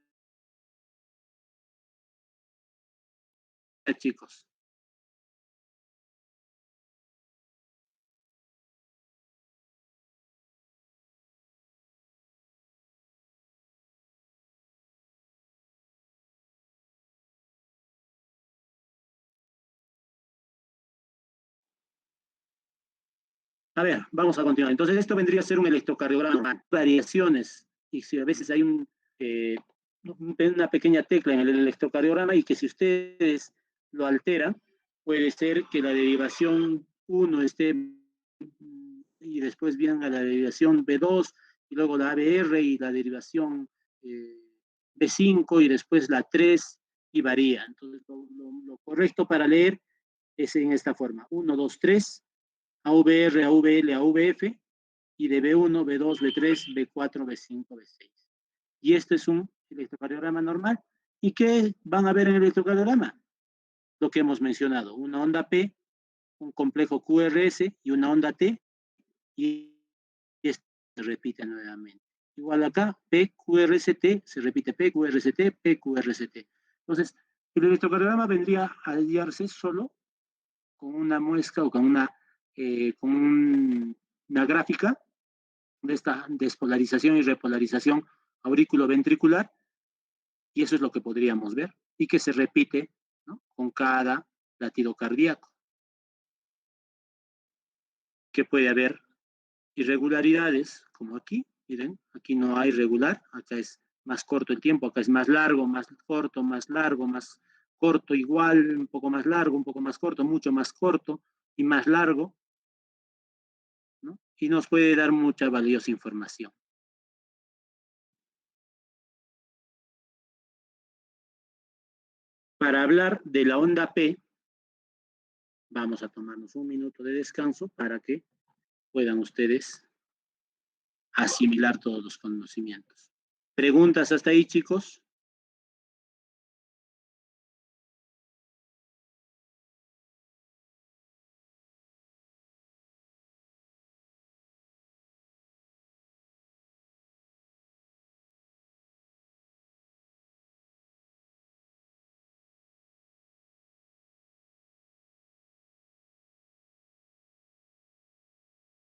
chicos. A ver, vamos a continuar. Entonces, esto vendría a ser un electrocardiograma. Variaciones. Y si a veces hay una pequeña tecla en el electrocardiograma y que si ustedes lo alteran, puede ser que la derivación 1 esté y después viene la derivación B2 y luego la ABR y la derivación B5 y después la 3 y varía. Entonces, lo correcto para leer es en esta forma. 1, 2, 3, AVR, AVL, AVF, y de B1, B2, B3, B4, B5, B6. Y este es un electrocardiograma normal. ¿Y qué van a ver en el electrocardiograma? Lo que hemos mencionado, una onda P, un complejo QRS y una onda T, y esto se repite nuevamente. Igual acá, PQRST, se repite PQRST, PQRST. Entonces, el electrocardiograma vendría a hallarse solo con una muestra o con una gráfica de esta despolarización y repolarización aurículo-ventricular, y eso es lo que podríamos ver, y que se repite, ¿no?, con cada latido cardíaco. Que puede haber irregularidades, como aquí, miren, aquí no hay regular, acá es más corto el tiempo, acá es más largo, más corto, más largo, más corto, igual, un poco más largo, un poco más corto, mucho más corto y más largo, ¿no? Y nos puede dar mucha valiosa información. Para hablar de la onda P, vamos a tomarnos un minuto de descanso para que puedan ustedes asimilar todos los conocimientos. ¿Preguntas hasta ahí, chicos?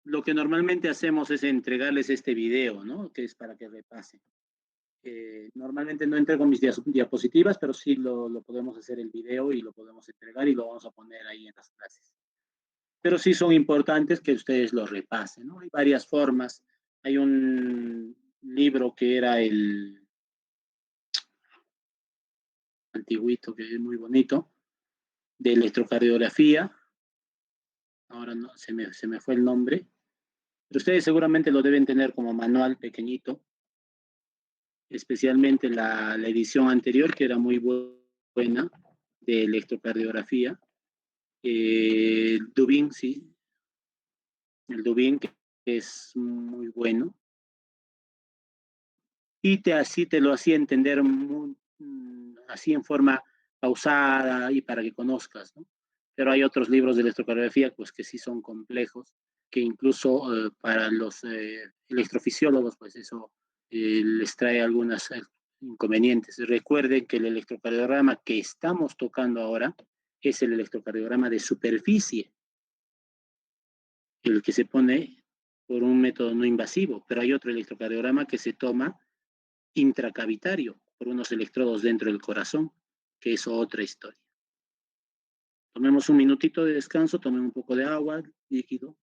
Lo que normalmente hacemos es entregarles este video, ¿no?, que es para que repasen. Normalmente no entrego mis diapositivas, pero sí lo podemos hacer el video y lo podemos entregar y lo vamos a poner ahí en las clases. Pero sí son importantes que ustedes lo repasen, ¿no? Hay varias formas. Hay un libro que era el antiguito, que es muy bonito, de electrocardiografía. Ahora no, se me fue el nombre. Pero ustedes seguramente lo deben tener como manual pequeñito, especialmente la edición anterior, que era muy buena, de electrocardiografía. El Dubin, sí, el Dubin, que es muy bueno. Y así te lo hacía entender así en forma pausada y para que conozcas, ¿no? Pero hay otros libros de electrocardiografía pues que sí son complejos, que incluso para los electrofisiólogos pues eso les trae algunos inconvenientes. Recuerden que el electrocardiograma que estamos tocando ahora es el electrocardiograma de superficie, el que se pone por un método no invasivo, pero hay otro electrocardiograma que se toma intracavitario por unos electrodos dentro del corazón, que es otra historia. Tomemos un minutito de descanso, tomen un poco de agua, líquido.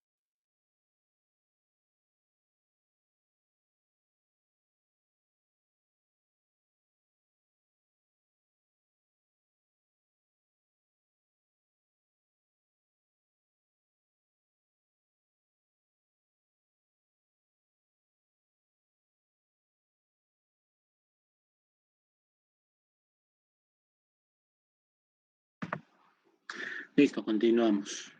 Listo, continuamos.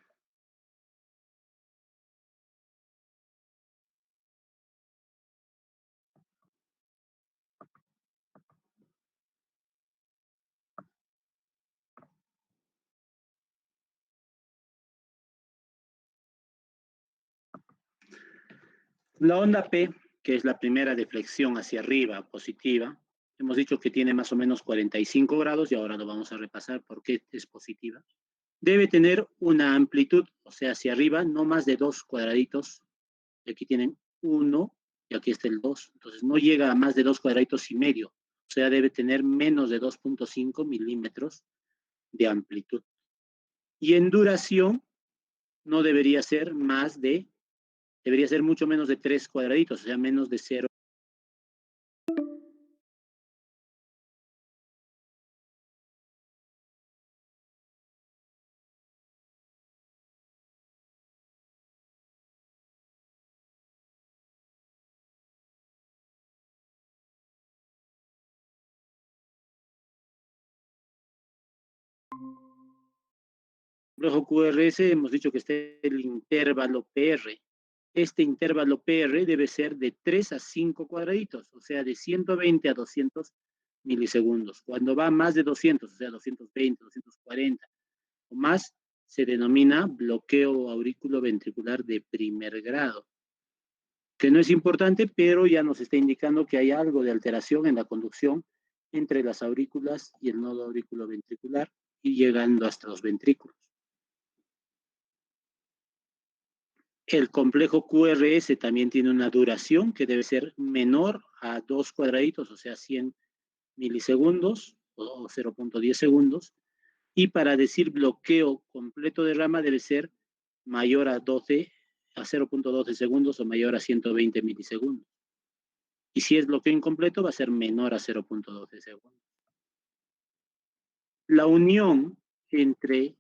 La onda P que es la primera deflexión hacia arriba, positiva. Hemos dicho que tiene más o menos 45 grados y ahora lo vamos a repasar por qué es positiva. Debe tener una amplitud, o sea, hacia arriba, no más de 2 cuadraditos. Aquí tienen 1 y aquí está el 2. Entonces no llega a más de 2 cuadraditos y medio. O sea, debe tener menos de 2.5 milímetros de amplitud. Y en duración no debería ser más de, debería ser mucho menos de 3 cuadraditos, o sea, menos de 0. Complejo QRS, hemos dicho que este es el intervalo PR. Este intervalo PR debe ser de 3 a 5 cuadraditos, o sea, de 120 a 200 milisegundos. Cuando va más de 200, o sea, 220, 240 o más, se denomina bloqueo auriculoventricular de primer grado, que no es importante, pero ya nos está indicando que hay algo de alteración en la conducción entre las aurículas y el nodo auriculoventricular y llegando hasta los ventrículos. El complejo QRS también tiene una duración que debe ser menor a 2 cuadraditos, o sea, 100 milisegundos o 0.10 segundos. Y para decir bloqueo completo de rama debe ser mayor a 0.12 segundos o mayor a 120 milisegundos. Y si es bloqueo incompleto va a ser menor a 0.12 segundos. La unión entre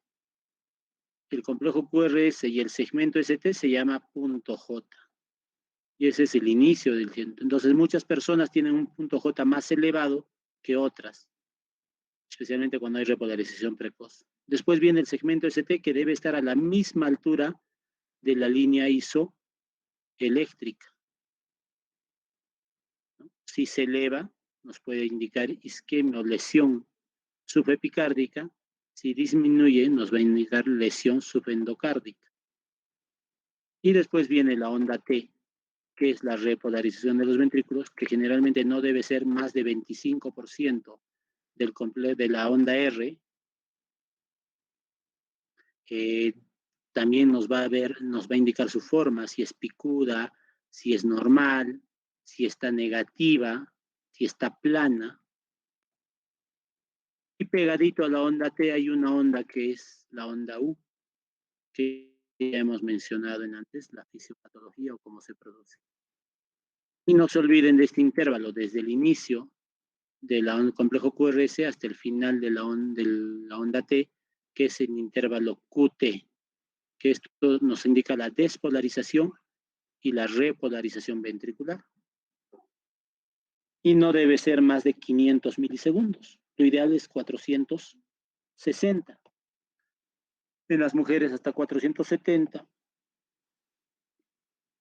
el complejo QRS y el segmento ST se llama punto J. Y ese es el inicio del centro. Entonces, muchas personas tienen un punto J más elevado que otras, especialmente cuando hay repolarización precoz. Después viene el segmento ST, que debe estar a la misma altura de la línea isoeléctrica, ¿no? Si se eleva, nos puede indicar isquemia o lesión subepicárdica. Si disminuye, nos va a indicar lesión subendocárdica. Y después viene la onda T, que es la repolarización de los ventrículos, que generalmente no debe ser más de 25% de la onda R. También nos va a indicar su forma, si es picuda, si es normal, si está negativa, si está plana. Y pegadito a la onda T hay una onda que es la onda U, que ya hemos mencionado antes, la fisiopatología o cómo se produce. Y no se olviden de este intervalo, desde el inicio del complejo QRS hasta el final de la onda T, que es el intervalo QT, que esto nos indica la despolarización y la repolarización ventricular. Y no debe ser más de 500 milisegundos. Lo ideal es 460. En las mujeres hasta 470.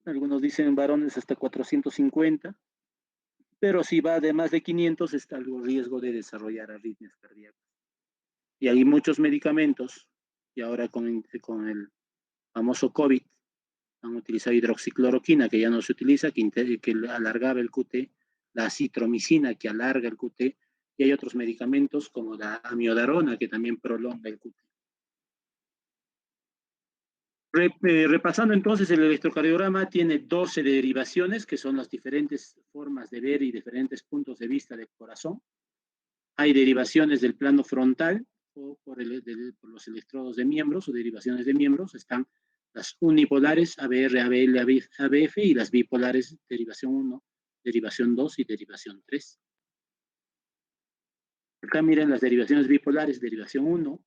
Algunos dicen varones hasta 450. Pero si va de más de 500 está el riesgo de desarrollar arritmias cardíacas. Y hay muchos medicamentos, y ahora con el famoso COVID, han utilizado hidroxicloroquina, que ya no se utiliza, que alargaba el QT, la acitromicina, que alarga el QT, y hay otros medicamentos como la amiodarona, que también prolonga el QT. Repasando entonces, el electrocardiograma tiene 12 derivaciones, que son las diferentes formas de ver y diferentes puntos de vista del corazón. Hay derivaciones del plano frontal, o por los electrodos de miembros, o derivaciones de miembros. Están las unipolares, ABR, ABL, ABF, y las bipolares, derivación 1, derivación 2 y derivación 3. Acá miren las derivaciones bipolares, derivación 1,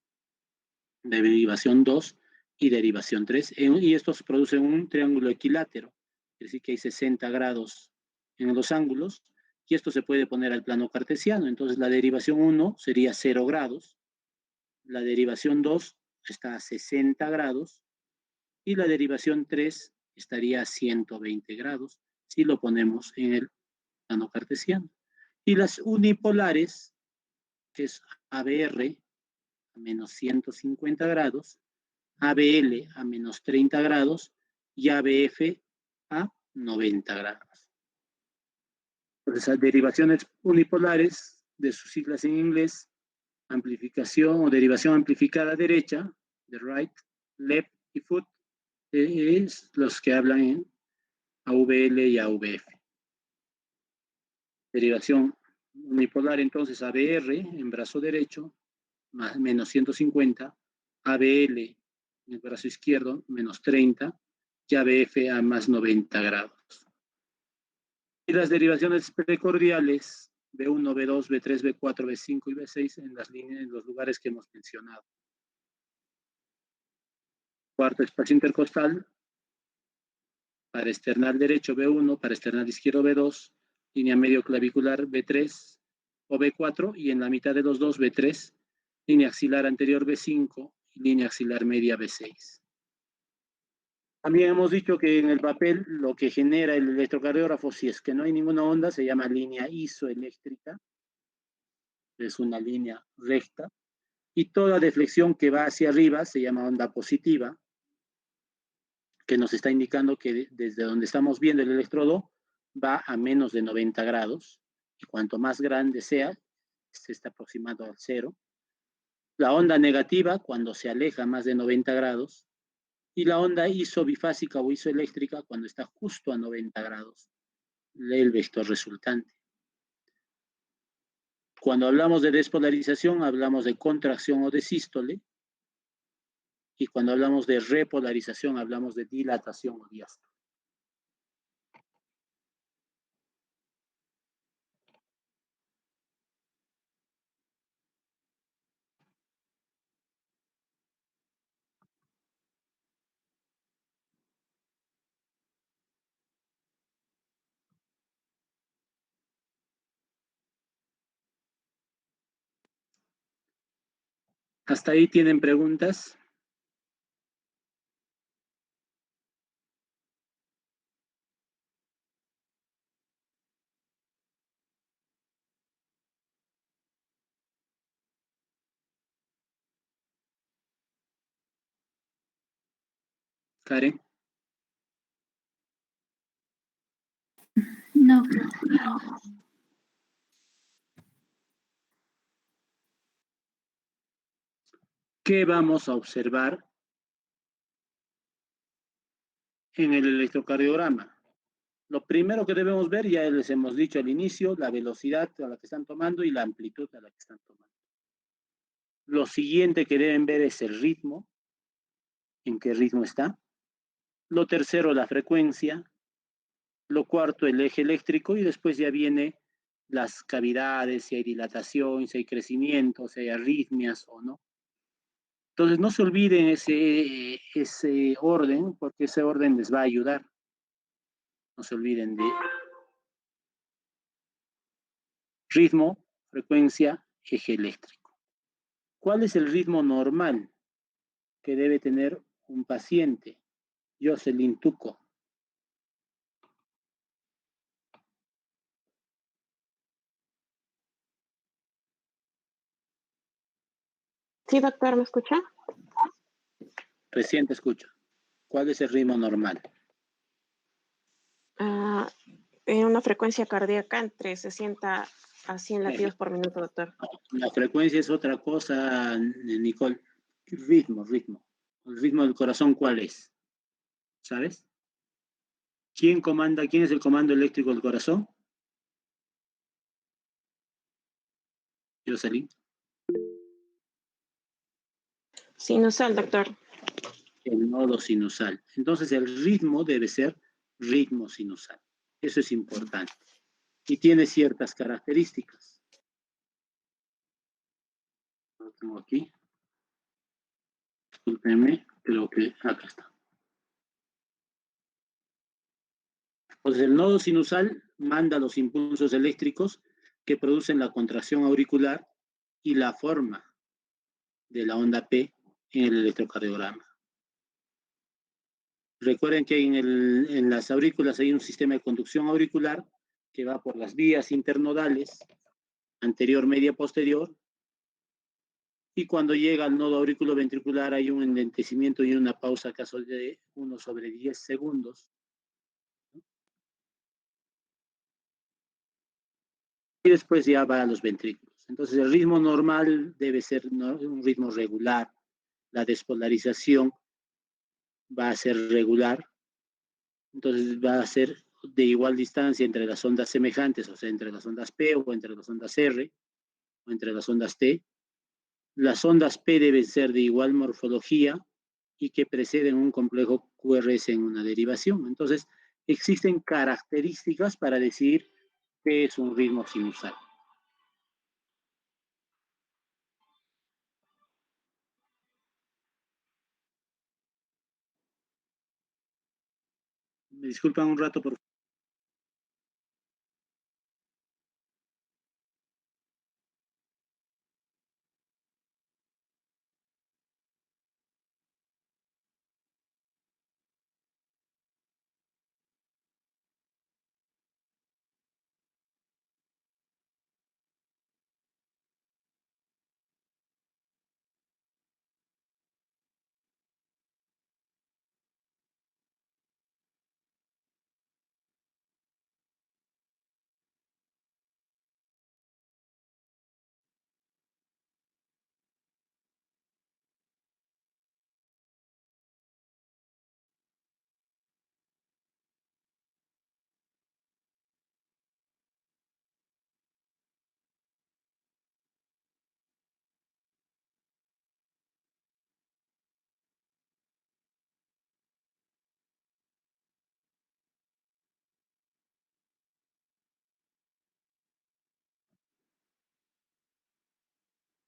derivación 2 y derivación 3. Y estos producen un triángulo equilátero, es decir, que hay 60 grados en los ángulos, y esto se puede poner al plano cartesiano. Entonces la derivación 1 sería 0 grados, la derivación 2 está a 60 grados, y la derivación 3 estaría a 120 grados, si lo ponemos en el plano cartesiano. Y las unipolares, que es ABR a menos 150 grados, ABL a menos 30 grados y ABF a 90 grados. Entonces, derivaciones unipolares de sus siglas en inglés, amplificación o derivación amplificada derecha, de right, left y foot, es los que hablan en AVL y AVF. Derivación unipolar, entonces, ABR en brazo derecho, más menos 150, ABL en el brazo izquierdo, menos 30, y ABF a más 90 grados. Y las derivaciones precordiales, B1, B2, B3, B4, B5 y B6 en las líneas, en los lugares que hemos mencionado. Cuarto espacio intercostal, para external derecho B1, para external izquierdo B2, línea medio clavicular B3 o B4 y en la mitad de los dos B3, línea axilar anterior B5 y línea axilar media B6. También hemos dicho que en el papel lo que genera el electrocardiógrafo, si es que no hay ninguna onda, se llama línea isoeléctrica. Es una línea recta. Y toda deflexión que va hacia arriba se llama onda positiva, que nos está indicando que desde donde estamos viendo el electrodo va a menos de 90 grados. Y cuanto más grande sea, se está aproximando al cero. La onda negativa, cuando se aleja más de 90 grados, y la onda isobifásica o isoeléctrica cuando está justo a 90 grados. Lee el vector resultante. Cuando hablamos de despolarización, hablamos de contracción o de sístole, y cuando hablamos de repolarización, hablamos de dilatación o diástole. ¿Hasta ahí tienen preguntas? Karen. No. ¿Qué vamos a observar en el electrocardiograma? Lo primero que debemos ver, ya les hemos dicho al inicio, la velocidad a la que están tomando y la amplitud a la que están tomando. Lo siguiente que deben ver es el ritmo, en qué ritmo está. Lo tercero, la frecuencia. Lo cuarto, el eje eléctrico, y después ya viene las cavidades, si hay dilatación, si hay crecimiento, si hay arritmias o no. Entonces no se olviden ese orden, porque ese orden les va a ayudar. No se olviden de ritmo, frecuencia, eje eléctrico. ¿Cuál es el ritmo normal que debe tener un paciente? Jocelyn Tuco. Sí, doctor, ¿me escucha? Recién te escucho. ¿Cuál es el ritmo normal? En una frecuencia cardíaca entre 60 a 100 latidos por minuto, doctor. La frecuencia es otra cosa, Nicole. Ritmo. ¿El ritmo del corazón cuál es? ¿Sabes? ¿Quién es el comando eléctrico del corazón? Jocelyn. Sinusal, doctor. El nodo sinusal. Entonces el ritmo debe ser ritmo sinusal. Eso es importante. Y tiene ciertas características. Lo tengo aquí. Discúlpenme, creo que acá está. Entonces el nodo sinusal manda los impulsos eléctricos que producen la contracción auricular y la forma de la onda P en el electrocardiograma. Recuerden que en las aurículas hay un sistema de conducción auricular que va por las vías internodales, anterior, media, posterior, y cuando llega al nodo auriculoventricular hay un enlentecimiento y una pausa caso de 1/10 segundos. después ya va a los ventrículos. Entonces el ritmo normal debe ser, ¿no?, un ritmo regular. La despolarización va a ser regular, entonces va a ser de igual distancia entre las ondas semejantes, o sea, entre las ondas P o entre las ondas R o entre las ondas T. Las ondas P deben ser de igual morfología y que preceden un complejo QRS en una derivación. Entonces, existen características para decir qué es un ritmo sinusal. Me disculpan un rato, por favor.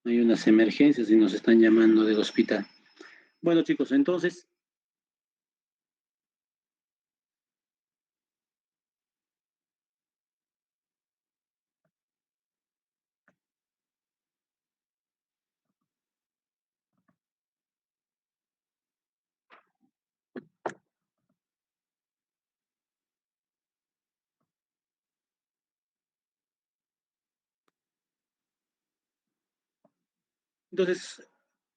Hay unas emergencias y nos están llamando del hospital. Bueno, chicos, entonces,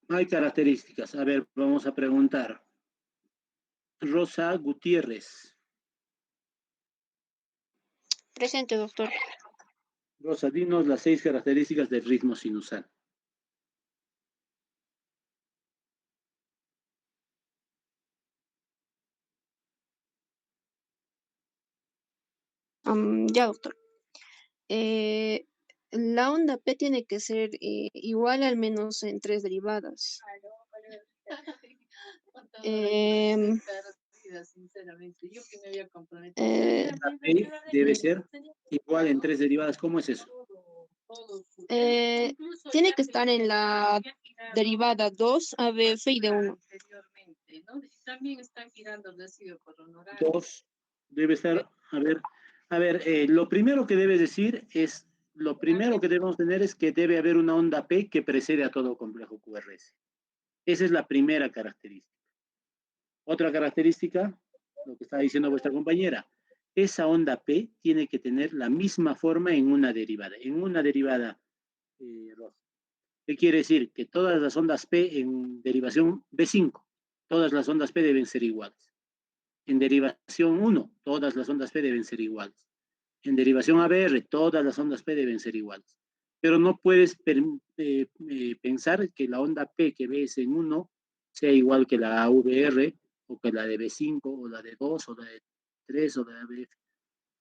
hay características. A ver, vamos a preguntar. Rosa Gutiérrez. Presente, doctor. Rosa, dinos las 6 características del ritmo sinusal. Ya, doctor. La onda P tiene que ser igual al menos en 3 derivadas. La P debe ser igual en 3 derivadas. ¿Cómo es eso? Tiene que estar en la derivada 2 ABF y de 1. 2 debe estar, lo primero que debes decir es, lo primero que debemos tener es que debe haber una onda P que precede a todo complejo QRS. Esa es la primera característica. Otra característica, lo que está diciendo vuestra compañera, esa onda P tiene que tener la misma forma en una derivada. En una derivada roja. ¿Qué quiere decir? Que todas las ondas P en derivación B5, todas las ondas P deben ser iguales. En derivación 1, todas las ondas P deben ser iguales. En derivación ABR, todas las ondas P deben ser iguales. Pero no puedes pensar que la onda P que ves en 1 sea igual que la AVR, o que la de B5, o la de 2, o la de 3, o la de ABF.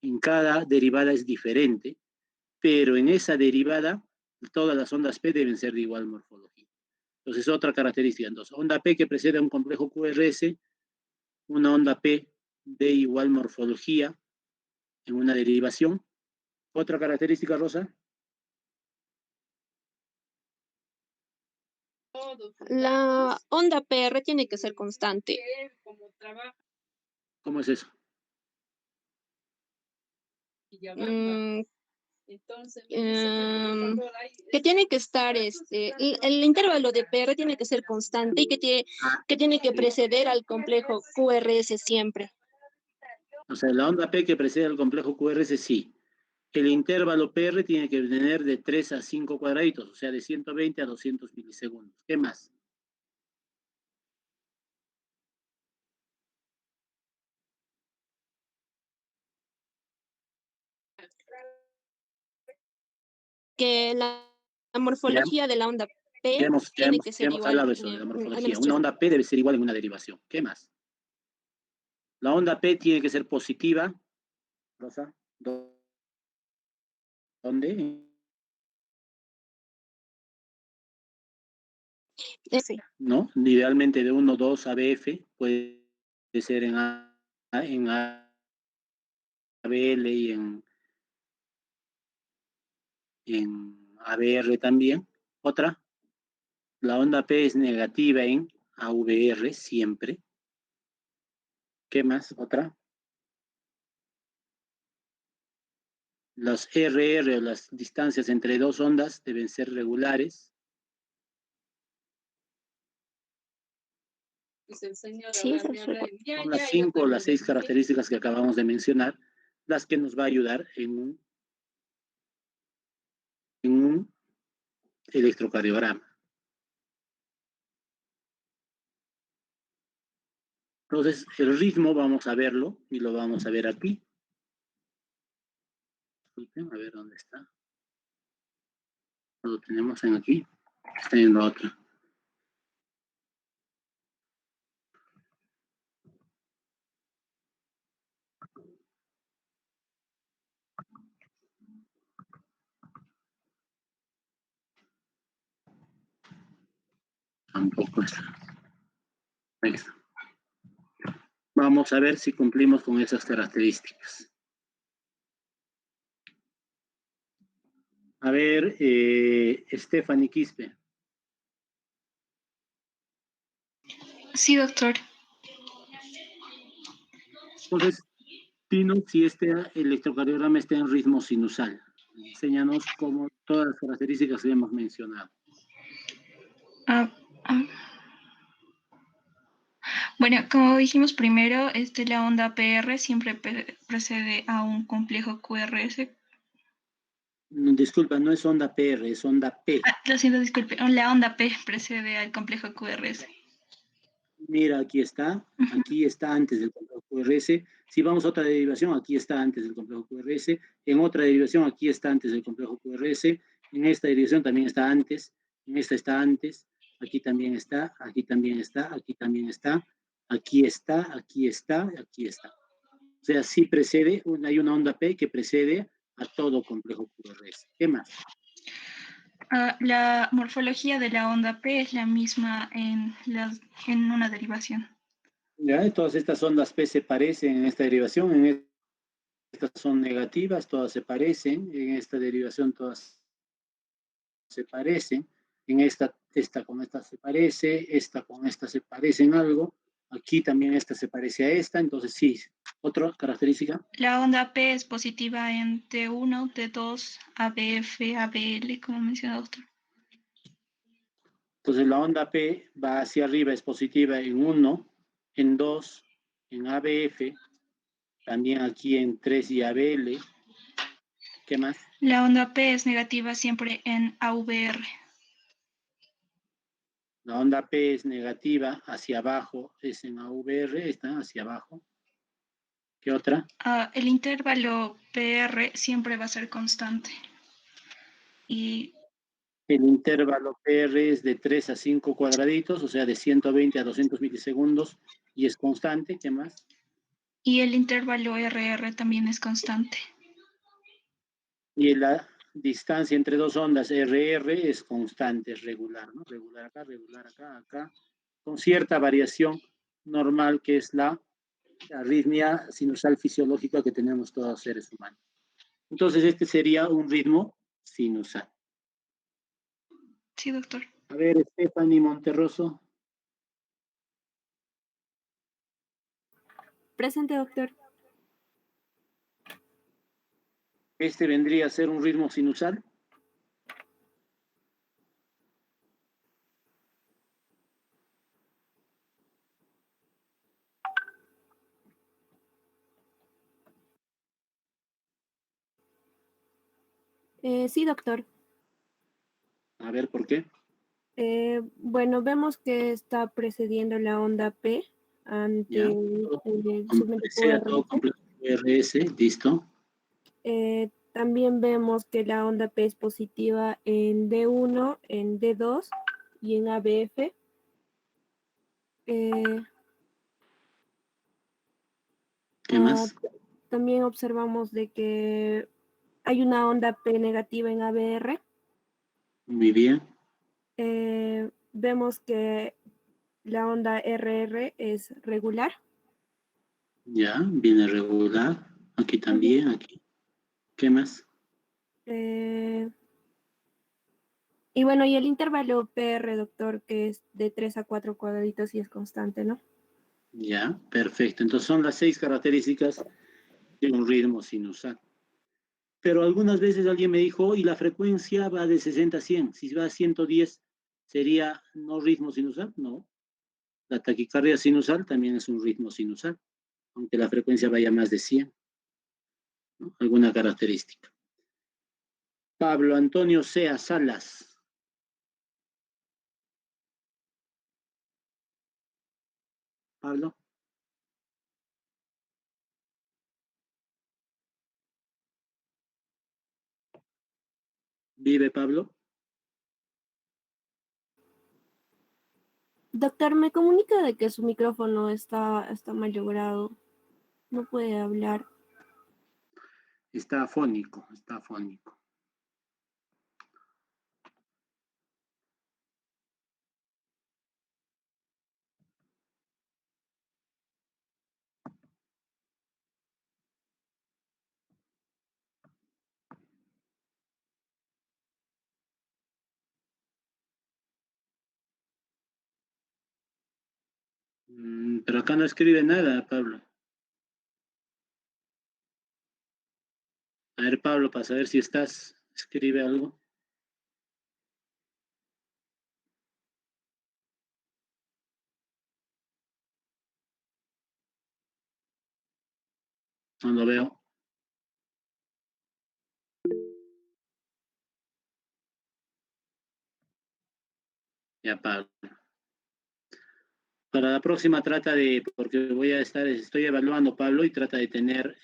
En cada derivada es diferente, pero en esa derivada todas las ondas P deben ser de igual morfología. Entonces, otra característica. Entonces, onda P que precede a un complejo QRS, una onda P de igual morfología en una derivación. Otra característica, Rosa. La onda PR tiene que ser constante. ¿Cómo es eso? Que tiene que estar, el intervalo de PR tiene que ser constante y que tiene que preceder al complejo QRS siempre. O sea, la onda P que precede al complejo QRS, sí. El intervalo PR tiene que tener de 3 a 5 cuadraditos, o sea, de 120 a 200 milisegundos. ¿Qué más? que la morfología de la onda P Ya hemos tiene que ser igual. hablado de eso, de la al morfología. menos Una tres. onda P debe ser igual en una derivación. ¿Qué más? La onda P tiene que ser positiva. Rosa, ¿dónde? Sí. ¿No? Idealmente de 1, 2 ABF, puede ser en ABL y en ABR también. Otra, la onda P es negativa en AVR siempre. ¿Qué más? Otra. Los RR o las distancias entre dos ondas deben ser regulares. Sí, eso es verdad. Son las 5 o las 6 características que acabamos de mencionar, las que nos va a ayudar en un electrocardiograma. Entonces, el ritmo vamos a verlo y lo vamos a ver aquí. A ver dónde está. Lo tenemos en aquí. Está en la otra. Tampoco está. Ahí está. Vamos a ver si cumplimos con esas características. A ver, Stephanie Quispe. Sí, doctor. Entonces, dinos si este electrocardiograma está en ritmo sinusal. Enséñanos cómo todas las características que hemos mencionado. Bueno, como dijimos primero, la onda PR siempre precede a un complejo QRS. Disculpa, no es onda PR, es onda P. Lo siento, disculpe. La onda P precede al complejo QRS. Mira, aquí está antes del complejo QRS. Si vamos a otra derivación, aquí está antes del complejo QRS. En otra derivación, aquí está antes del complejo QRS. En esta derivación también está antes. En esta está antes. Aquí también está, aquí también está, aquí también está. Aquí está, aquí está, aquí está. O sea, sí precede, hay una onda P que precede a todo complejo QRS. ¿Qué más? La morfología de la onda P es la misma en una derivación. Ya, todas estas ondas P se parecen en esta derivación, en estas son negativas, todas se parecen, en esta derivación todas se parecen, en esta con esta se parece, esta con esta se parece en algo, aquí también esta se parece a esta, entonces sí. ¿Otra característica? La onda P es positiva en T1, T2, ABF, ABL, como mencionó doctor. Entonces la onda P va hacia arriba, es positiva en 1, en 2, en ABF, también aquí en 3 y ABL. ¿Qué más? La onda P es negativa siempre en AVR. La onda P es negativa hacia abajo, es en AVR, está hacia abajo. ¿Qué otra? El intervalo PR siempre va a ser constante. Y el intervalo PR es de 3 a 5 cuadraditos, o sea, de 120 a 200 milisegundos, y es constante. ¿Qué más? Y el intervalo RR también es constante. Y la distancia entre dos ondas RR es constante, es regular, ¿no? Regular acá, acá, con cierta variación normal que es la arritmia sinusal fisiológica que tenemos todos los seres humanos. Entonces, este sería un ritmo sinusal. Sí, doctor. A ver, Stephanie Monterroso. Presente, doctor. Este vendría a ser un ritmo sinusal. Sí, doctor. A ver, ¿por qué? Bueno, vemos que está precediendo la onda P ante el segmento Sea todo QRS. complejo QRS, listo. También vemos que la onda P es positiva en D1, en D2 y en ABF. ¿Qué más? También observamos de que hay una onda P negativa en ABR. Muy bien. Vemos que la onda RR es regular. Ya, viene regular. Aquí también, aquí. ¿Qué más? Y bueno, y el intervalo PR, doctor, que es de 3 a 4 cuadraditos y es constante, ¿no? Ya, perfecto. Entonces son las 6 características de un ritmo sinusal. Pero algunas veces alguien me dijo, y la frecuencia va de 60 a 100. Si va a 110, ¿sería no ritmo sinusal? No. La taquicardia sinusal también es un ritmo sinusal, aunque la frecuencia vaya más de 100, ¿no? Alguna característica. Pablo Antonio Sea Salas. Pablo. ¿Vive Pablo? Doctor, me comunica de que su micrófono está mal logrado. No puede hablar. Está afónico, está afónico. Pero acá no escribe nada, Pablo. A ver, Pablo, para saber si estás, escribe algo. No lo veo. Ya, Pablo. Para la próxima trata de, porque estoy evaluando, Pablo, y trata de tener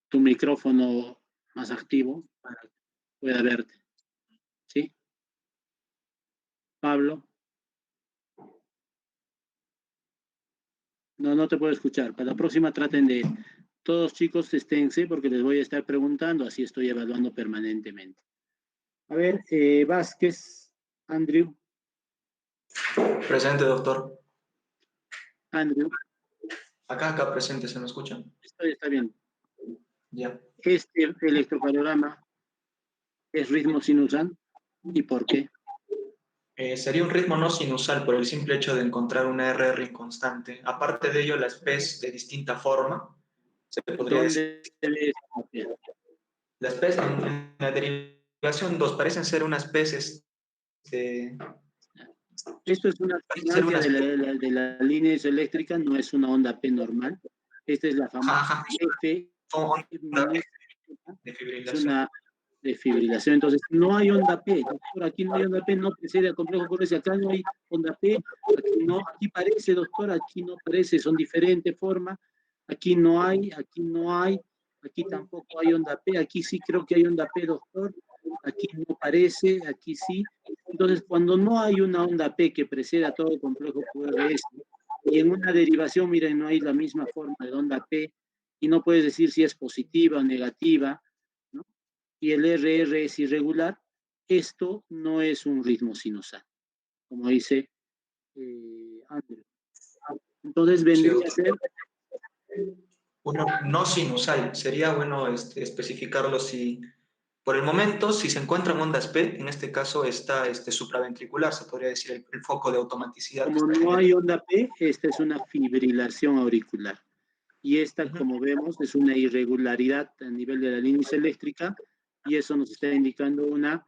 tu micrófono más activo para que pueda verte. ¿Sí? Pablo. No, no te puedo escuchar. Para la próxima traten de, todos chicos, esténse porque les voy a estar preguntando, así estoy evaluando permanentemente. A ver, Vázquez, Andrew. Presente, doctor. Andrew, Acá presente, ¿se me escucha? está bien. Ya. Este electrocardiograma es ritmo sinusal. ¿Y por qué? Sería un ritmo no sinusal por el simple hecho de encontrar una RR inconstante. Aparte de ello, las P's de distinta forma, se podría decir. ¿Dónde ves? Las P's en la derivación 2 parecen ser unas P's de... Esto es una parecen ser resonancia unas... de la línea eléctrica, no es una onda P normal. Esta es la famosa Ajá, F, son ondas de es fibrilación. una defibrilación. Entonces, no hay onda P. Doctor, aquí no hay onda P, no precede al complejo corecio. Acá no hay onda P, aquí no, aquí parece, doctor, aquí no parece, son diferentes formas. Aquí no hay, aquí no hay, aquí tampoco hay onda P, aquí sí creo que hay onda P, doctor. Aquí no parece, aquí sí. Entonces, cuando no hay una onda P que preceda a todo el complejo QRS, y en una derivación, miren, no hay la misma forma de onda P, y no puedes decir si es positiva o negativa, ¿no? Y el RR es irregular, esto no es un ritmo sinusal, como dice Andrew. Entonces Sí, vendría a doctor. ser Uno no sinusal. Sería bueno especificarlo si, por el momento, si se encuentran ondas P, en este caso está supraventricular, se podría decir el foco de automaticidad que como está no generando. hay onda P, esta es una fibrilación auricular. Y esta, como vemos, es una irregularidad a nivel de la línea eléctrica, y eso nos está indicando una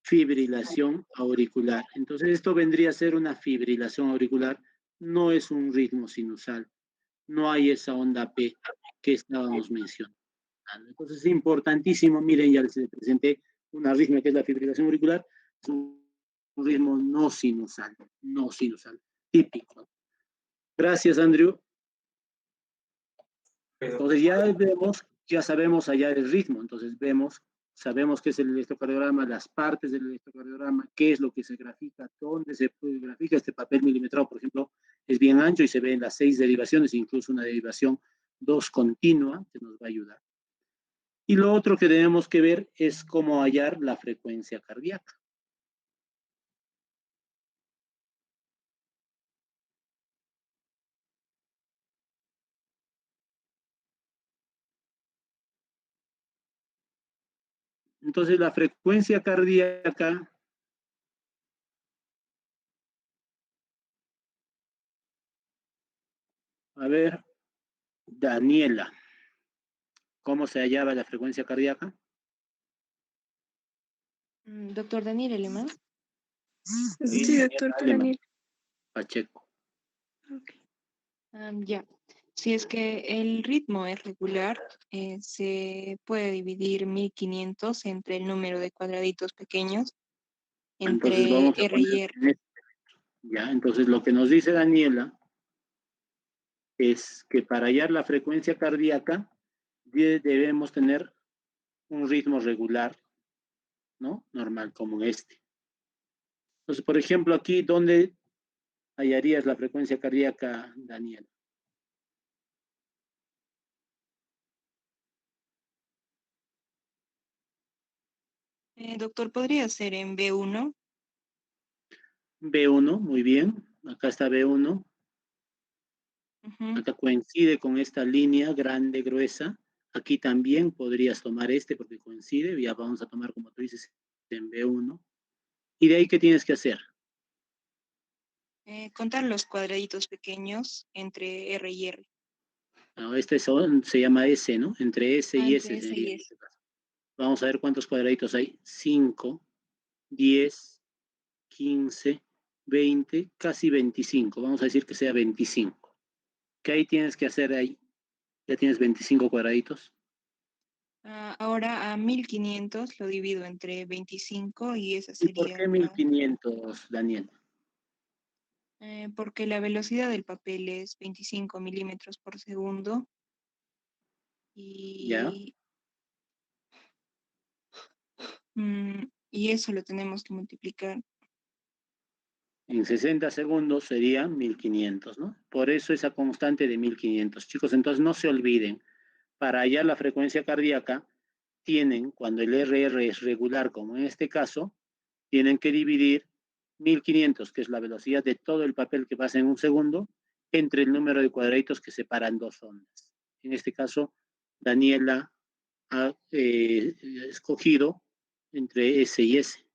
fibrilación auricular. Entonces, esto vendría a ser una fibrilación auricular, no es un ritmo sinusal, no hay esa onda P que estábamos mencionando. Entonces, es importantísimo, miren, ya les presenté una arritmia que es la fibrilación auricular, es un ritmo no sinusal, típico. Gracias, Andrew. Entonces ya sabemos hallar el ritmo, entonces sabemos qué es el electrocardiograma, las partes del electrocardiograma, qué es lo que se grafica, dónde se grafica este papel milimetrado, por ejemplo, es bien ancho y se ven las 6 derivaciones, incluso una derivación 2 continua, que nos va a ayudar. Y lo otro que tenemos que ver es cómo hallar la frecuencia cardíaca. Entonces, la frecuencia cardíaca, a ver, Daniela, ¿cómo se hallaba la frecuencia cardíaca? Doctor Daniel Alemán. Sí, doctor Daniel. Pacheco. Okay. Ya. Si es que el ritmo es regular, se puede dividir 1500 entre el número de cuadraditos pequeños, Entonces entre vamos a R y poner R. en este, ya, entonces lo que nos dice Daniela es que para hallar la frecuencia cardíaca debemos tener un ritmo regular, ¿no? Normal, como este. Entonces, por ejemplo, aquí, ¿dónde hallarías la frecuencia cardíaca, Daniela? Doctor, ¿podría ser en B1? B1, muy bien. Acá está B1. Ujú. Acá coincide con esta línea grande, gruesa. Aquí también podrías tomar este porque coincide. Ya vamos a tomar, como tú dices, en B1. ¿Y de ahí qué tienes que hacer? Contar los cuadraditos pequeños entre R y R. No, este se llama S, ¿no? Entre S y S Entre S sería y en S. este caso. Vamos a ver cuántos cuadraditos hay. 5, 10, 15, 20, casi 25. Vamos a decir que sea 25. ¿Qué ahí tienes que hacer ahí? Ya tienes 25 cuadraditos. Ahora a 1500 lo divido entre 25 y esa ¿Y por sería qué 1500, Daniel? porque la velocidad del papel es 25 milímetros por segundo ¿Ya? y eso lo tenemos que multiplicar. En 60 segundos serían 1500, ¿no? Por eso esa constante de 1500. Chicos, entonces no se olviden, para hallar la frecuencia cardíaca, cuando el RR es regular, como en este caso, tienen que dividir 1500, que es la velocidad de todo el papel que pasa en un segundo, entre el número de cuadraditos que separan dos ondas. En este caso, Daniela ha escogido entre S y S.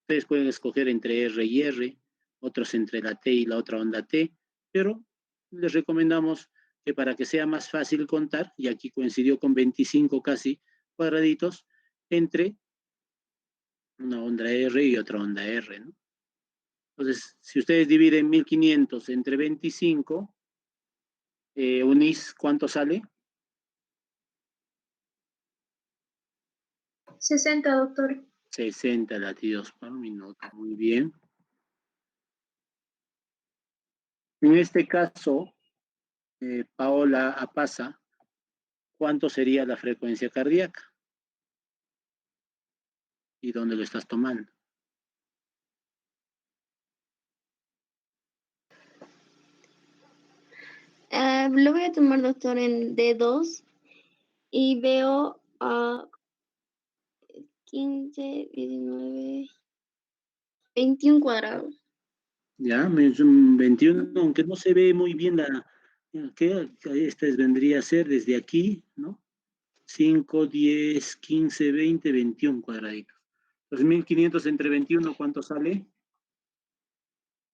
Ustedes pueden escoger entre R y R, otros entre la T y la otra onda T, pero les recomendamos que para que sea más fácil contar, y aquí coincidió con 25 casi cuadraditos, entre una onda R y otra onda R, ¿no? Entonces, si ustedes dividen 1500 entre 25, unís, ¿cuánto sale? 60, doctor. 60 latidos por minuto, muy bien. En este caso, Paola Apaza, ¿cuánto sería la frecuencia cardíaca? ¿Y dónde lo estás tomando? Lo voy a tomar, doctor, en D2 y veo a 15, 19, 21 cuadrados. Ya, es un 21, aunque no se ve muy bien que esta vendría a ser desde aquí, ¿no? 5, 10, 15, 20, 21 cuadraditos. Los 1500 entre 21, ¿cuánto sale?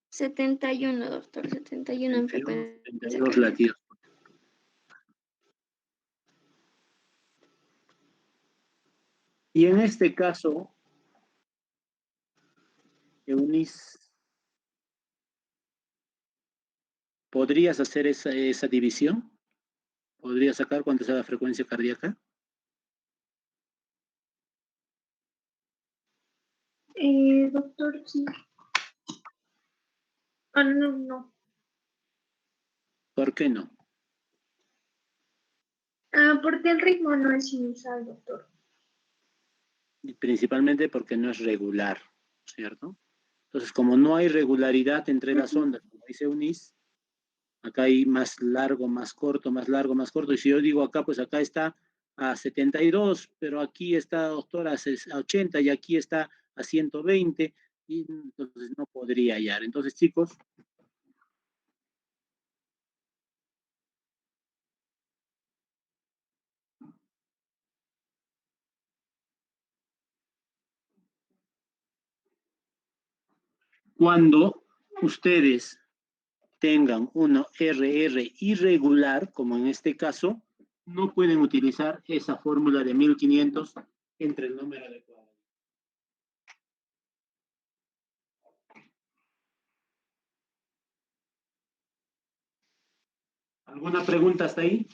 71, doctor, 71 en 71, frecuencia 72 cardíaca. latidos. Y en este caso, Eunice, ¿podrías hacer esa división? ¿Podrías sacar cuánto es la frecuencia cardíaca? Doctor, sí. Ah, no, no. ¿Por qué no? Porque el ritmo no es sinusal, doctor. Y principalmente porque no es regular, ¿cierto? Entonces, como no hay regularidad entre las ondas, como dice Eunice, acá hay más largo, más corto, más largo, más corto. Y si yo digo acá, pues acá está a 72, pero aquí está, doctora, a 80 y aquí está a 120, y entonces no podría hallar. Entonces, chicos, cuando ustedes tengan una RR irregular, como en este caso, no pueden utilizar esa fórmula de 1500 entre el número de cuadrados. ¿Alguna pregunta hasta ahí?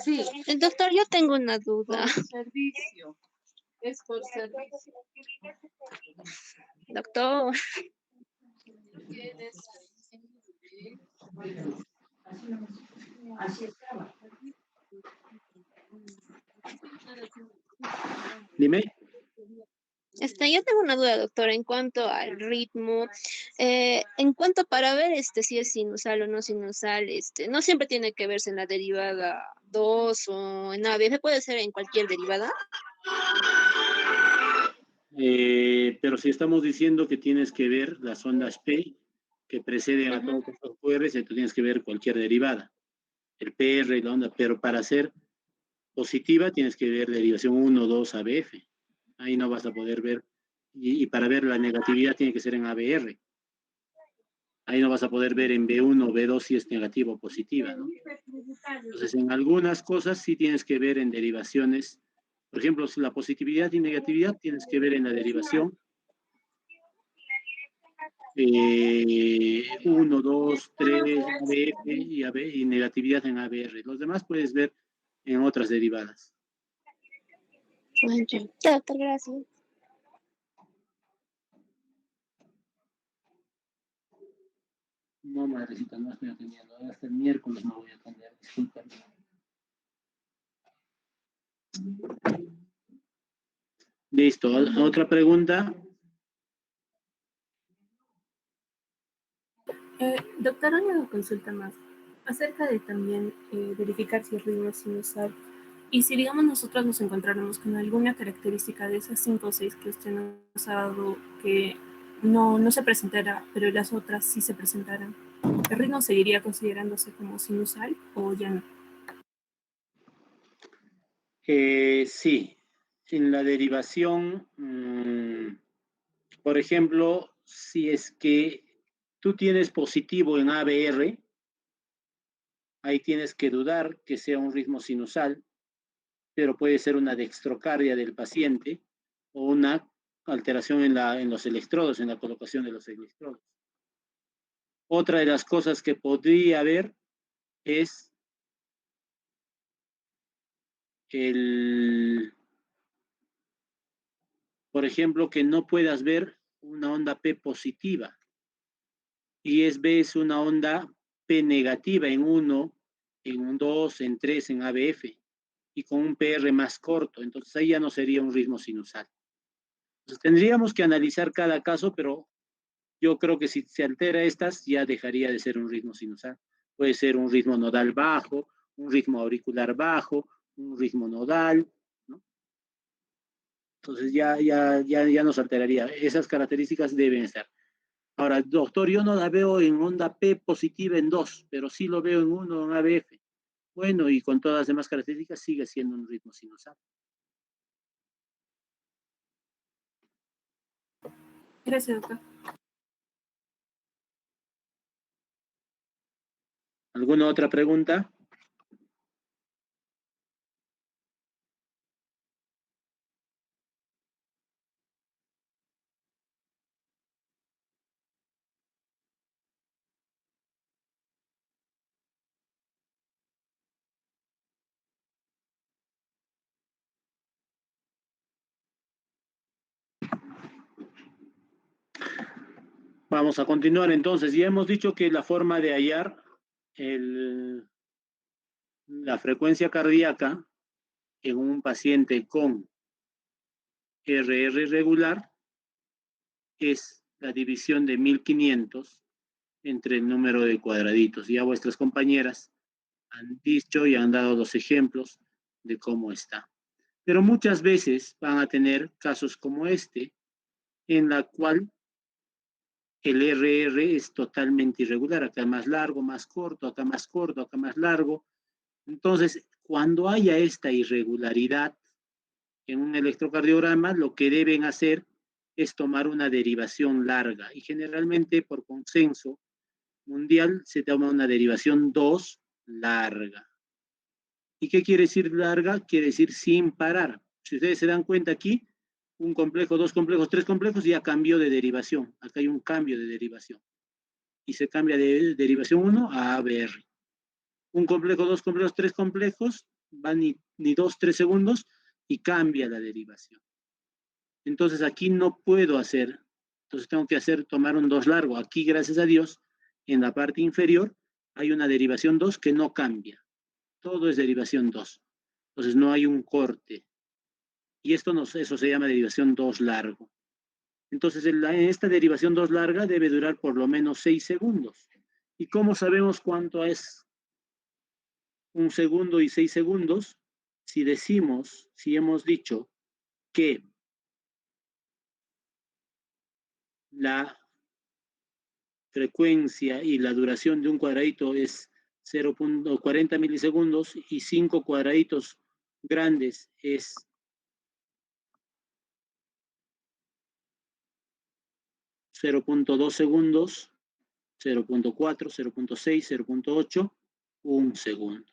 Sí, doctor, yo tengo una duda. Servicio. Es por servicio. Doctor, Dime. yo tengo una duda, doctor, en cuanto al ritmo, en cuanto para ver si es sinusal o no sinusal, no siempre tiene que verse en la derivada 2 o en ABF, puede ser en cualquier derivada. Pero si estamos diciendo que tienes que ver las ondas P que preceden a todos estos QRs, tú tienes que ver cualquier derivada, el PR, la onda, pero para ser positiva tienes que ver derivación 1, 2, ABF. Ahí no vas a poder ver, y para ver la negatividad tiene que ser en ABR. Ahí no vas a poder ver en B1 o B2 si es negativa o positiva, ¿no? Entonces, en algunas cosas sí tienes que ver en derivaciones. Por ejemplo, si la positividad y negatividad tienes que ver en la derivación 1, 2, 3, ABF y negatividad en ABR. Los demás puedes ver en otras derivadas. Doctor, gracias. No, madrecita, no estoy atendiendo. Hasta el miércoles no voy a atender. Disculpen. Listo. ¿Otra pregunta? Doctor, una consulta más acerca de también verificar si el ritmo es sinusal. Y si, digamos, nosotros nos encontráramos con alguna característica de esas 5 o 6 que usted nos ha dado que no se presentara, pero las otras sí se presentaran, ¿el ritmo seguiría considerándose como sinusal o ya no? Sí. En la derivación, por ejemplo, si es que tú tienes positivo en ABR, ahí tienes que dudar que sea un ritmo sinusal, pero puede ser una dextrocardia del paciente o una alteración en los electrodos, en la colocación de los electrodos. Otra de las cosas que podría haber es por ejemplo, que no puedas ver una onda P positiva y ves una onda P negativa en 1, en un 2, en 3, en ABF y con un PR más corto. Entonces ahí ya no sería un ritmo sinusal. Entonces, tendríamos que analizar cada caso, pero yo creo que si se altera estas, ya dejaría de ser un ritmo sinusal. Puede ser un ritmo nodal bajo, un ritmo auricular bajo, un ritmo nodal, ¿no? Entonces ya nos alteraría. Esas características deben estar. Ahora, doctor, yo no la veo en onda P positiva en 2, pero sí lo veo en 1 en ABF. Bueno, y con todas las demás características sigue siendo un ritmo sinusal. Gracias, doctor. ¿Alguna otra pregunta? Vamos a continuar entonces. Ya hemos dicho que la forma de hallar la frecuencia cardíaca en un paciente con RR irregular es la división de 1500 entre el número de cuadraditos. Ya vuestras compañeras han dicho y han dado los ejemplos de cómo está. Pero muchas veces van a tener casos como este, en la cual el RR es totalmente irregular. Acá más largo, más corto, acá más corto, acá más largo. Entonces, cuando haya esta irregularidad en un electrocardiograma, lo que deben hacer es tomar una derivación larga. Y generalmente, por consenso mundial, se toma una derivación 2 larga. ¿Y qué quiere decir larga? Quiere decir sin parar. Si ustedes se dan cuenta aquí, un complejo, dos complejos, tres complejos, ya cambió de derivación. Acá hay un cambio de derivación. Y se cambia de derivación 1 a ABR. Un complejo, dos complejos, tres complejos, van ni 2, 3 segundos y cambia la derivación. Entonces aquí no puedo hacer, entonces tengo que tomar un 2 largo. Aquí, gracias a Dios, en la parte inferior hay una derivación 2 que no cambia. Todo es derivación 2. Entonces no hay un corte. Y eso se llama derivación 2 largo. Entonces en esta derivación 2 larga debe durar por lo menos 6 segundos. ¿Y cómo sabemos cuánto es 1 segundo y 6 segundos? Si hemos dicho que la frecuencia y la duración de un cuadradito es 0.40 milisegundos y 5 cuadraditos grandes es 0.2 segundos, 0.4, 0.6, 0.8, 1 segundo.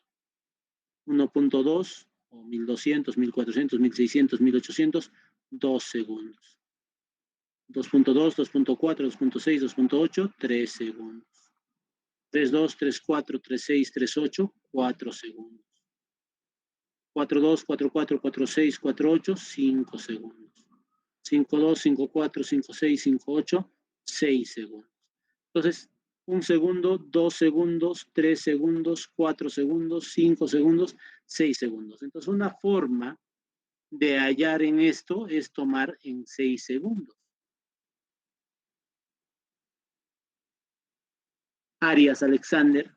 1.2 o 1200, 1400, 1600, 1800, 2 segundos. 2.2, 2.4, 2.6, 2.8, 3 segundos. 3.2, 3.4, 3.6, 3.8, 4 segundos. 4.2, 4.4, 4.6, 4.8, 5 segundos. 5.2, 5.4, 5.6, 5.8, 6 segundos. Entonces, 1 segundo, 2 segundos, 3 segundos, 4 segundos, 5 segundos, 6 segundos. Entonces, una forma de hallar en esto es tomar en 6 segundos. Arias Alexander.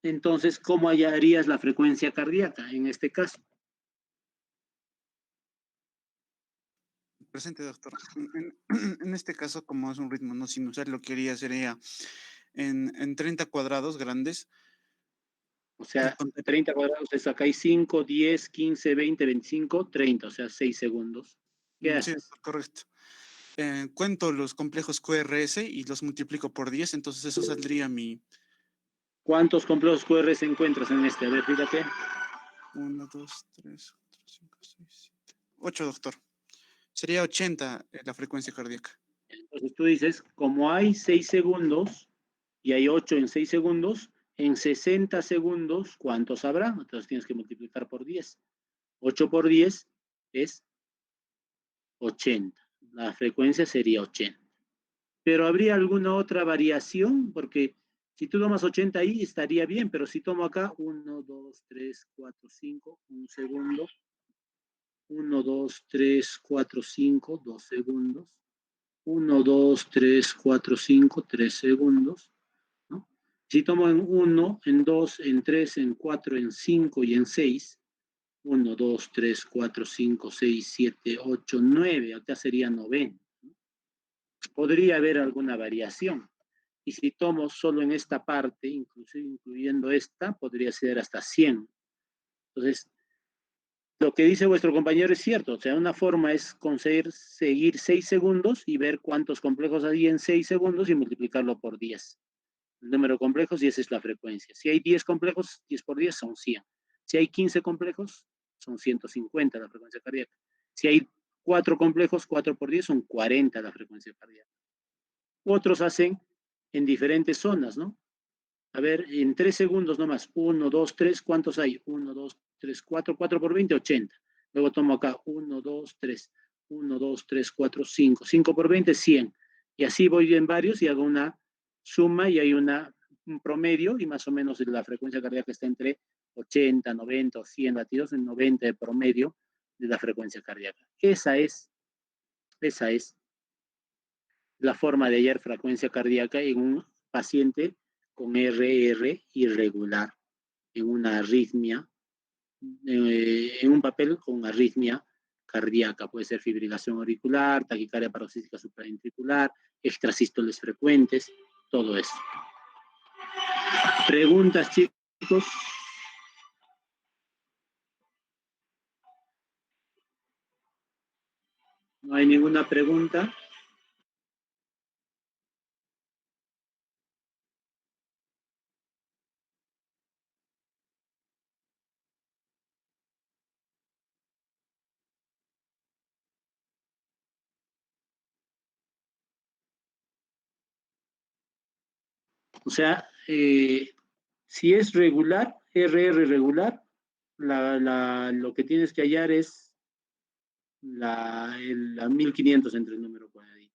Entonces, ¿cómo hallarías la frecuencia cardíaca en este caso? Presente, doctor. En este caso, como es un ritmo no sinusal, lo que haría sería en 30 cuadrados grandes. O sea, 30 cuadrados, es acá hay 5, 10, 15, 20, 25, 30, o sea, 6 segundos. ¿Qué Sí, haces? correcto. Cuento los complejos QRS y los multiplico por 10, entonces eso saldría mi... ¿Cuántos complejos QR se encuentras en este? A ver, fíjate. 1, 2, 3, 4, 5, 6, 7, 8, doctor. Sería 80 la frecuencia cardíaca. Entonces tú dices, como hay 6 segundos y hay 8 en 6 segundos, en 60 segundos, ¿cuántos habrá? Entonces tienes que multiplicar por 10. 8 por 10 es 80. La frecuencia sería 80. Pero ¿habría alguna otra variación? Porque si tú tomas 80 ahí, estaría bien, pero si tomo acá 1, 2, 3, 4, 5, un segundo. 1, 2, 3, 4, 5, 2 segundos. 1, 2, 3, 4, 5, 3 segundos. ¿No? Si tomo en 1, en 2, en 3, en 4, en 5 y en 6, 1, 2, 3, 4, 5, 6, 7, 8, 9, acá sería 90. Podría haber alguna variación. Y si tomo solo en esta parte, incluyendo esta, podría ser hasta 100. Entonces, lo que dice vuestro compañero es cierto. O sea, una forma es conseguir seguir 6 segundos y ver cuántos complejos hay en 6 segundos y multiplicarlo por 10. El número de complejos y esa es la frecuencia. Si hay 10 complejos, 10 por 10 son 100. Si hay 15 complejos, son 150 la frecuencia cardíaca. Si hay 4 complejos, 4 por 10 son 40 la frecuencia cardíaca. Otros hacen en diferentes zonas, ¿no? A ver, en 3 segundos nomás. 1, 2, 3, ¿cuántos hay? 1, 2, 3, 4, 4 por 20, 80. Luego tomo acá 1, 2, 3. 1, 2, 3, 4, 5. 5 por 20, 100. Y así voy en varios y hago una suma y hay un promedio y más o menos la frecuencia cardíaca está entre 80, 90 o 100 latidos, en 90 de promedio de la frecuencia cardíaca. Esa es la forma de hallar frecuencia cardíaca en un paciente con RR irregular, en una arritmia, en un papel con arritmia cardíaca. Puede ser fibrilación auricular, taquicardia paroxística supraventricular, extrasístoles frecuentes, todo eso. ¿Preguntas, chicos? ¿No hay ninguna pregunta? O sea, si es regular, RR regular, lo que tienes que hallar es la 1500 entre el número cuadradito.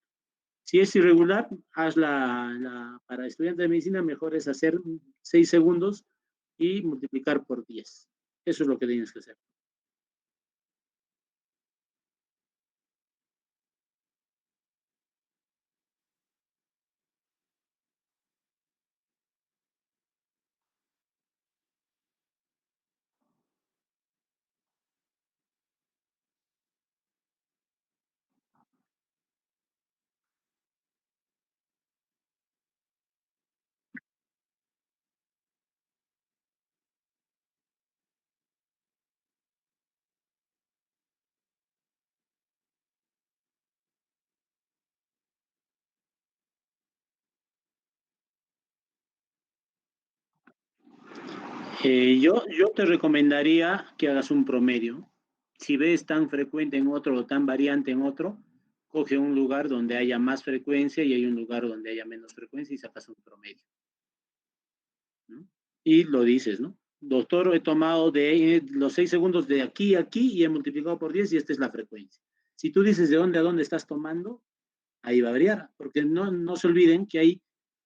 Si es irregular, haz para estudiantes de medicina, mejor es hacer 6 segundos y multiplicar por 10. Eso es lo que tienes que hacer. Yo te recomendaría que hagas un promedio. Si ves tan frecuente en otro o tan variante en otro, coge un lugar donde haya más frecuencia y hay un lugar donde haya menos frecuencia y sacas un promedio, ¿no? Y lo dices, ¿no? Doctor, he tomado de los 6 segundos de aquí a aquí y he multiplicado por 10 y esta es la frecuencia. Si tú dices de dónde a dónde estás tomando, ahí va a variar, porque no se olviden que hay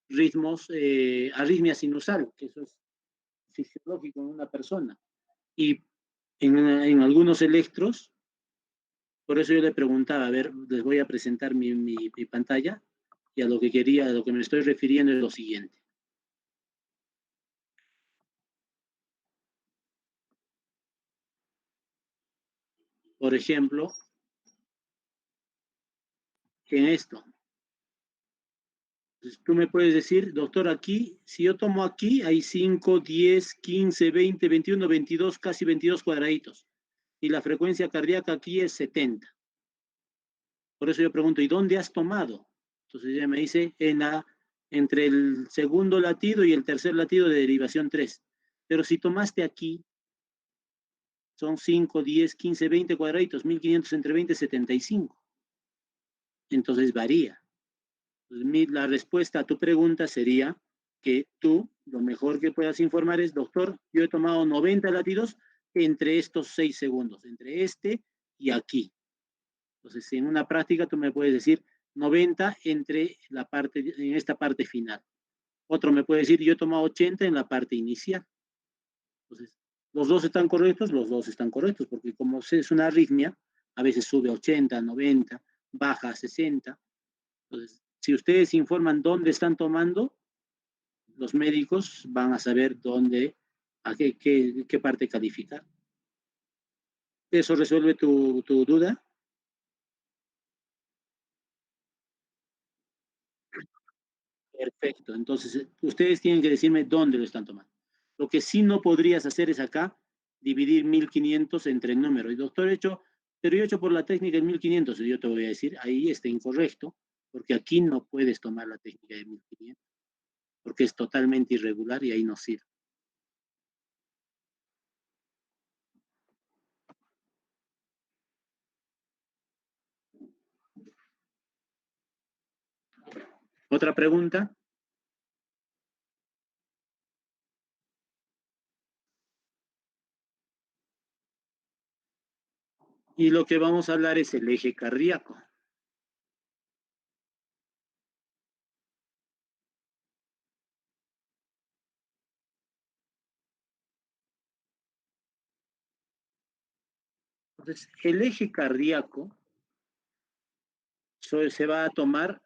ritmos, arritmia sinusal, que eso es fisiológico en una persona. Y en algunos electros, por eso yo le preguntaba, a ver, les voy a presentar mi pantalla y a lo que me estoy refiriendo es lo siguiente. Por ejemplo, en esto. Entonces, tú me puedes decir, doctor, aquí, si yo tomo aquí, hay 5, 10, 15, 20, 21, 22, casi 22 cuadraditos. Y la frecuencia cardíaca aquí es 70. Por eso yo pregunto, ¿y dónde has tomado? Entonces ella me dice, entre el segundo latido y el tercer latido de derivación 3. Pero si tomaste aquí, son 5, 10, 15, 20 cuadraditos, 1500 entre 20, 75. Entonces varía. Entonces, la respuesta a tu pregunta sería que tú, lo mejor que puedas informar es, doctor, yo he tomado 90 latidos entre estos 6 segundos, entre este y aquí. Entonces, en una práctica tú me puedes decir 90 entre en esta parte final. Otro me puede decir, yo he tomado 80 en la parte inicial. Entonces, los dos están correctos, porque como es una arritmia, a veces sube a 80, 90, baja a 60. Entonces, si ustedes informan dónde están tomando, los médicos van a saber a qué parte calificar. ¿Eso resuelve tu duda? Perfecto. Entonces, ustedes tienen que decirme dónde lo están tomando. Lo que sí no podrías hacer es acá dividir 1500 entre el número. Y doctor, pero yo he hecho por la técnica de 1500. Y yo te voy a decir, ahí está incorrecto, porque aquí no puedes tomar la técnica de 1500, porque es totalmente irregular y ahí no sirve. ¿Otra pregunta? Y lo que vamos a hablar es el eje cardíaco. Entonces, el eje cardíaco se va a tomar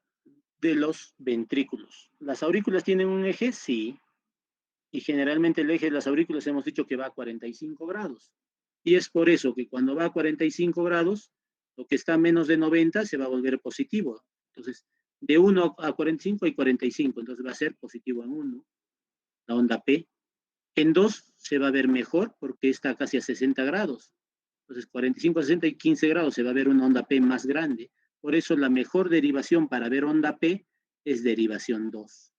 de los ventrículos. ¿Las aurículas tienen un eje? Sí. Y generalmente el eje de las aurículas hemos dicho que va a 45 grados. Y es por eso que cuando va a 45 grados, lo que está a menos de 90 se va a volver positivo. Entonces, de 1 a 45 hay 45, entonces va a ser positivo en 1, la onda P. En 2 se va a ver mejor porque está casi a 60 grados. Entonces, 45 a 60 y 15 grados se va a ver una onda P más grande. Por eso la mejor derivación para ver onda P es derivación 2.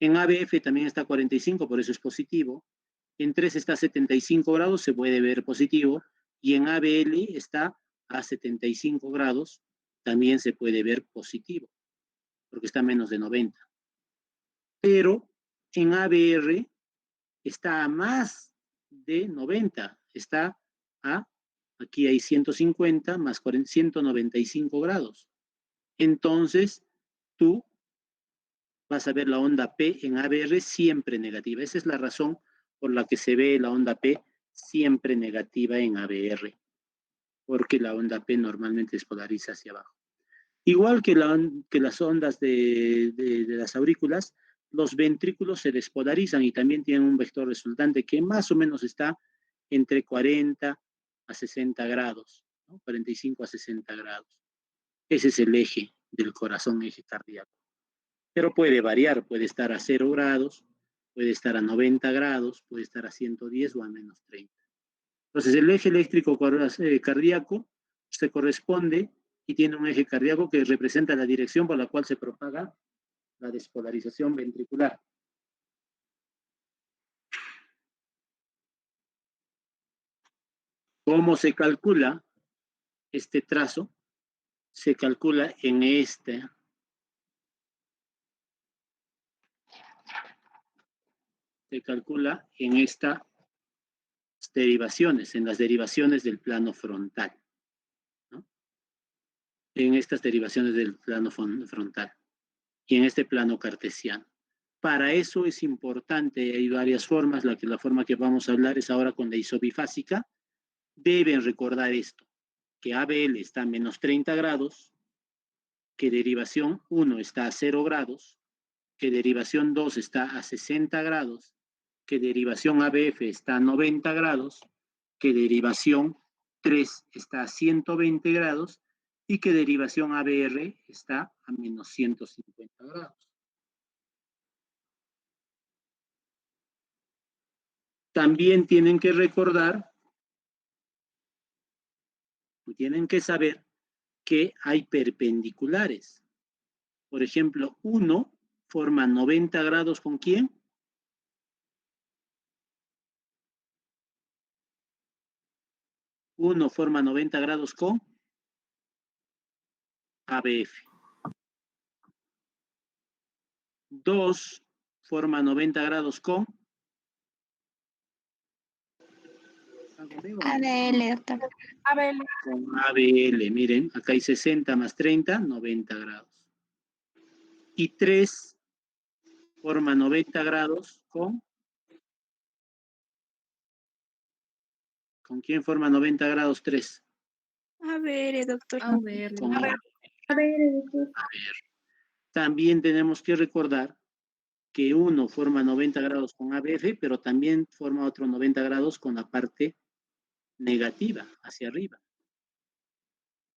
En ABF también está 45, por eso es positivo. En 3 está a 75 grados, se puede ver positivo. Y en ABL está a 75 grados, también se puede ver positivo, porque está a menos de 90. Pero en ABR está a más de 90, está a, aquí hay 150 más 40, 195 grados. Entonces, tú vas a ver la onda P en ABR siempre negativa. Esa es la razón por la que se ve la onda P siempre negativa en ABR, porque la onda P normalmente despolariza hacia abajo. Igual que las ondas de las aurículas, los ventrículos se despolarizan y también tienen un vector resultante que más o menos está entre 40 a 60 grados, ¿no? 45 a 60 grados. Ese es el eje del corazón, eje cardíaco. Pero puede variar, puede estar a 0 grados, puede estar a 90 grados, puede estar a 110 o a menos 30. Entonces, el eje eléctrico cardíaco se corresponde y tiene un eje cardíaco que representa la dirección por la cual se propaga la despolarización ventricular. ¿Cómo se calcula este trazo? Se calcula en estas derivaciones, en las derivaciones del plano frontal, ¿no? En estas derivaciones del plano frontal y en este plano cartesiano. Para eso es importante, hay varias formas, la forma que vamos a hablar es ahora con la isobifásica. Deben recordar esto, que ABL está a menos 30 grados, que derivación 1 está a 0 grados, que derivación 2 está a 60 grados, que derivación ABF está a 90 grados, que derivación 3 está a 120 grados y que derivación ABR está a menos 150 grados. También tienen que recordar, tienen que saber que hay perpendiculares. Por ejemplo, 1 forma 90 grados ¿con quién? Uno forma 90 grados con ABF. 2 forma 90 grados con ABL, doctor. ABL. Con ABL, miren, acá hay 60 más 30, 90 grados. Y 3 forma 90 grados con... ¿Con quién forma 90 grados 3? ABR, doctor. Con ABR. doctor. También tenemos que recordar que 1 forma 90 grados con ABF, pero también forma otro 90 grados con la parte negativa, hacia arriba.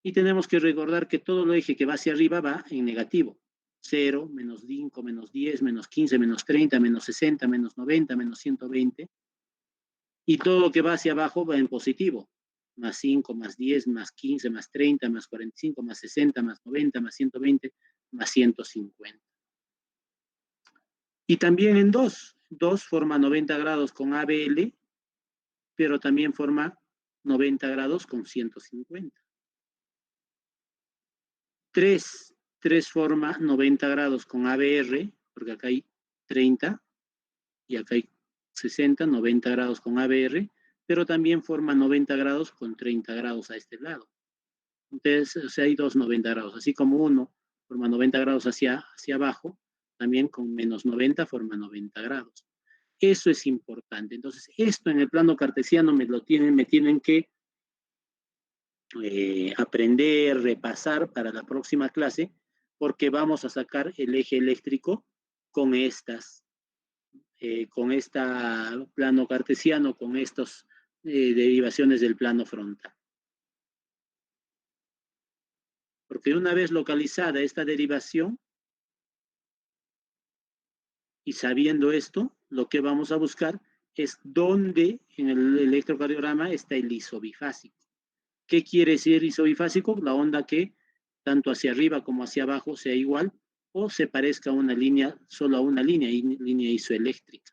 Y tenemos que recordar que todo el eje que va hacia arriba va en negativo. 0, menos 5, menos 10, menos 15, menos 30, menos 60, menos 90, menos 120. Y todo lo que va hacia abajo va en positivo. Más 5, más 10, más 15, más 30, más 45, más 60, más 90, más 120, más 150. Y también en 2. 2 forma 90 grados con ABL, pero también forma 90 grados con 150. 3 forma 90 grados con ABR, porque acá hay 30 y acá hay 60, 90 grados con ABR, pero también forma 90 grados con 30 grados a este lado. Entonces, o sea, hay 2 90 grados, así como 1 forma 90 grados hacia abajo, también con menos 90 forma 90 grados. Eso es importante. Entonces, esto en el plano cartesiano me tienen que aprender, repasar para la próxima clase, porque vamos a sacar el eje eléctrico con con esta plano cartesiano, con estas derivaciones del plano frontal. Porque una vez localizada esta derivación, y sabiendo esto, lo que vamos a buscar es dónde en el electrocardiograma está el isobifásico. ¿Qué quiere decir isobifásico? La onda que tanto hacia arriba como hacia abajo sea igual o se parezca a una línea, solo a una línea isoeléctrica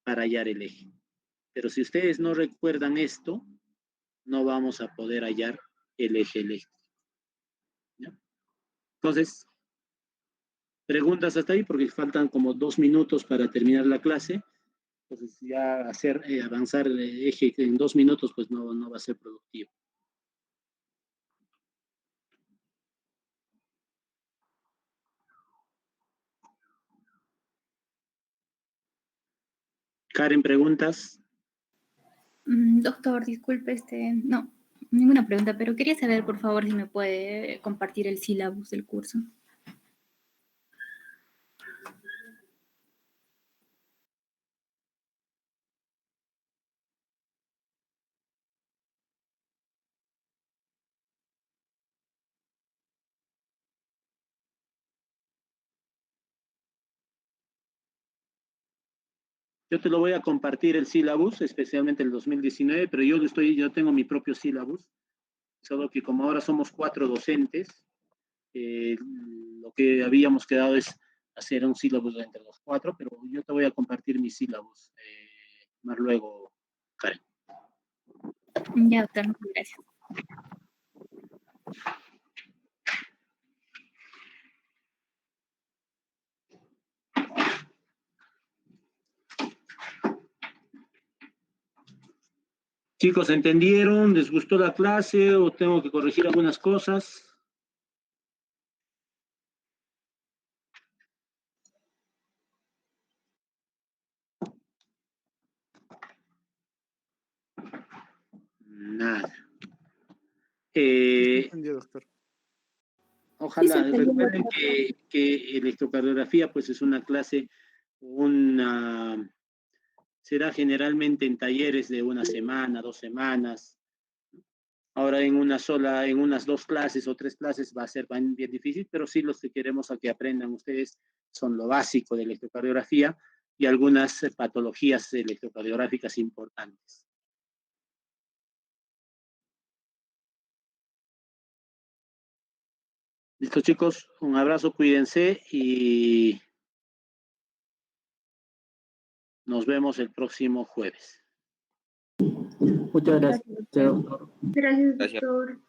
para hallar el eje. Pero si ustedes no recuerdan esto, no vamos a poder hallar el eje eléctrico. ¿Ya? Entonces, preguntas hasta ahí porque faltan como 2 minutos para terminar la clase. Entonces ya avanzar el eje en 2 minutos pues no va a ser productivo. Karen, ¿preguntas? Doctor, disculpe, no, ninguna pregunta, pero quería saber, por favor, si me puede compartir el sílabus del curso. Yo te lo voy a compartir el sílabus, especialmente el 2019, pero yo tengo mi propio sílabus, solo que como ahora somos 4 docentes, lo que habíamos quedado es hacer un sílabus entre los 4, pero yo te voy a compartir mi sílabus más luego, Karen. Ya, doctor, muchas gracias. Chicos, ¿entendieron? ¿Les gustó la clase o tengo que corregir algunas cosas? Nada. Entendido, doctor. Ojalá, Sí, recuerden que electrocardiografía pues es una clase, será generalmente en talleres de 1 semana, 2 semanas. Ahora en unas 2 clases o 3 clases va a ser bien difícil, pero sí los que queremos a que aprendan ustedes son lo básico de electrocardiografía y algunas patologías electrocardiográficas importantes. Listo, chicos, un abrazo, cuídense y nos vemos el próximo jueves. Muchas gracias, doctor. Gracias, doctor.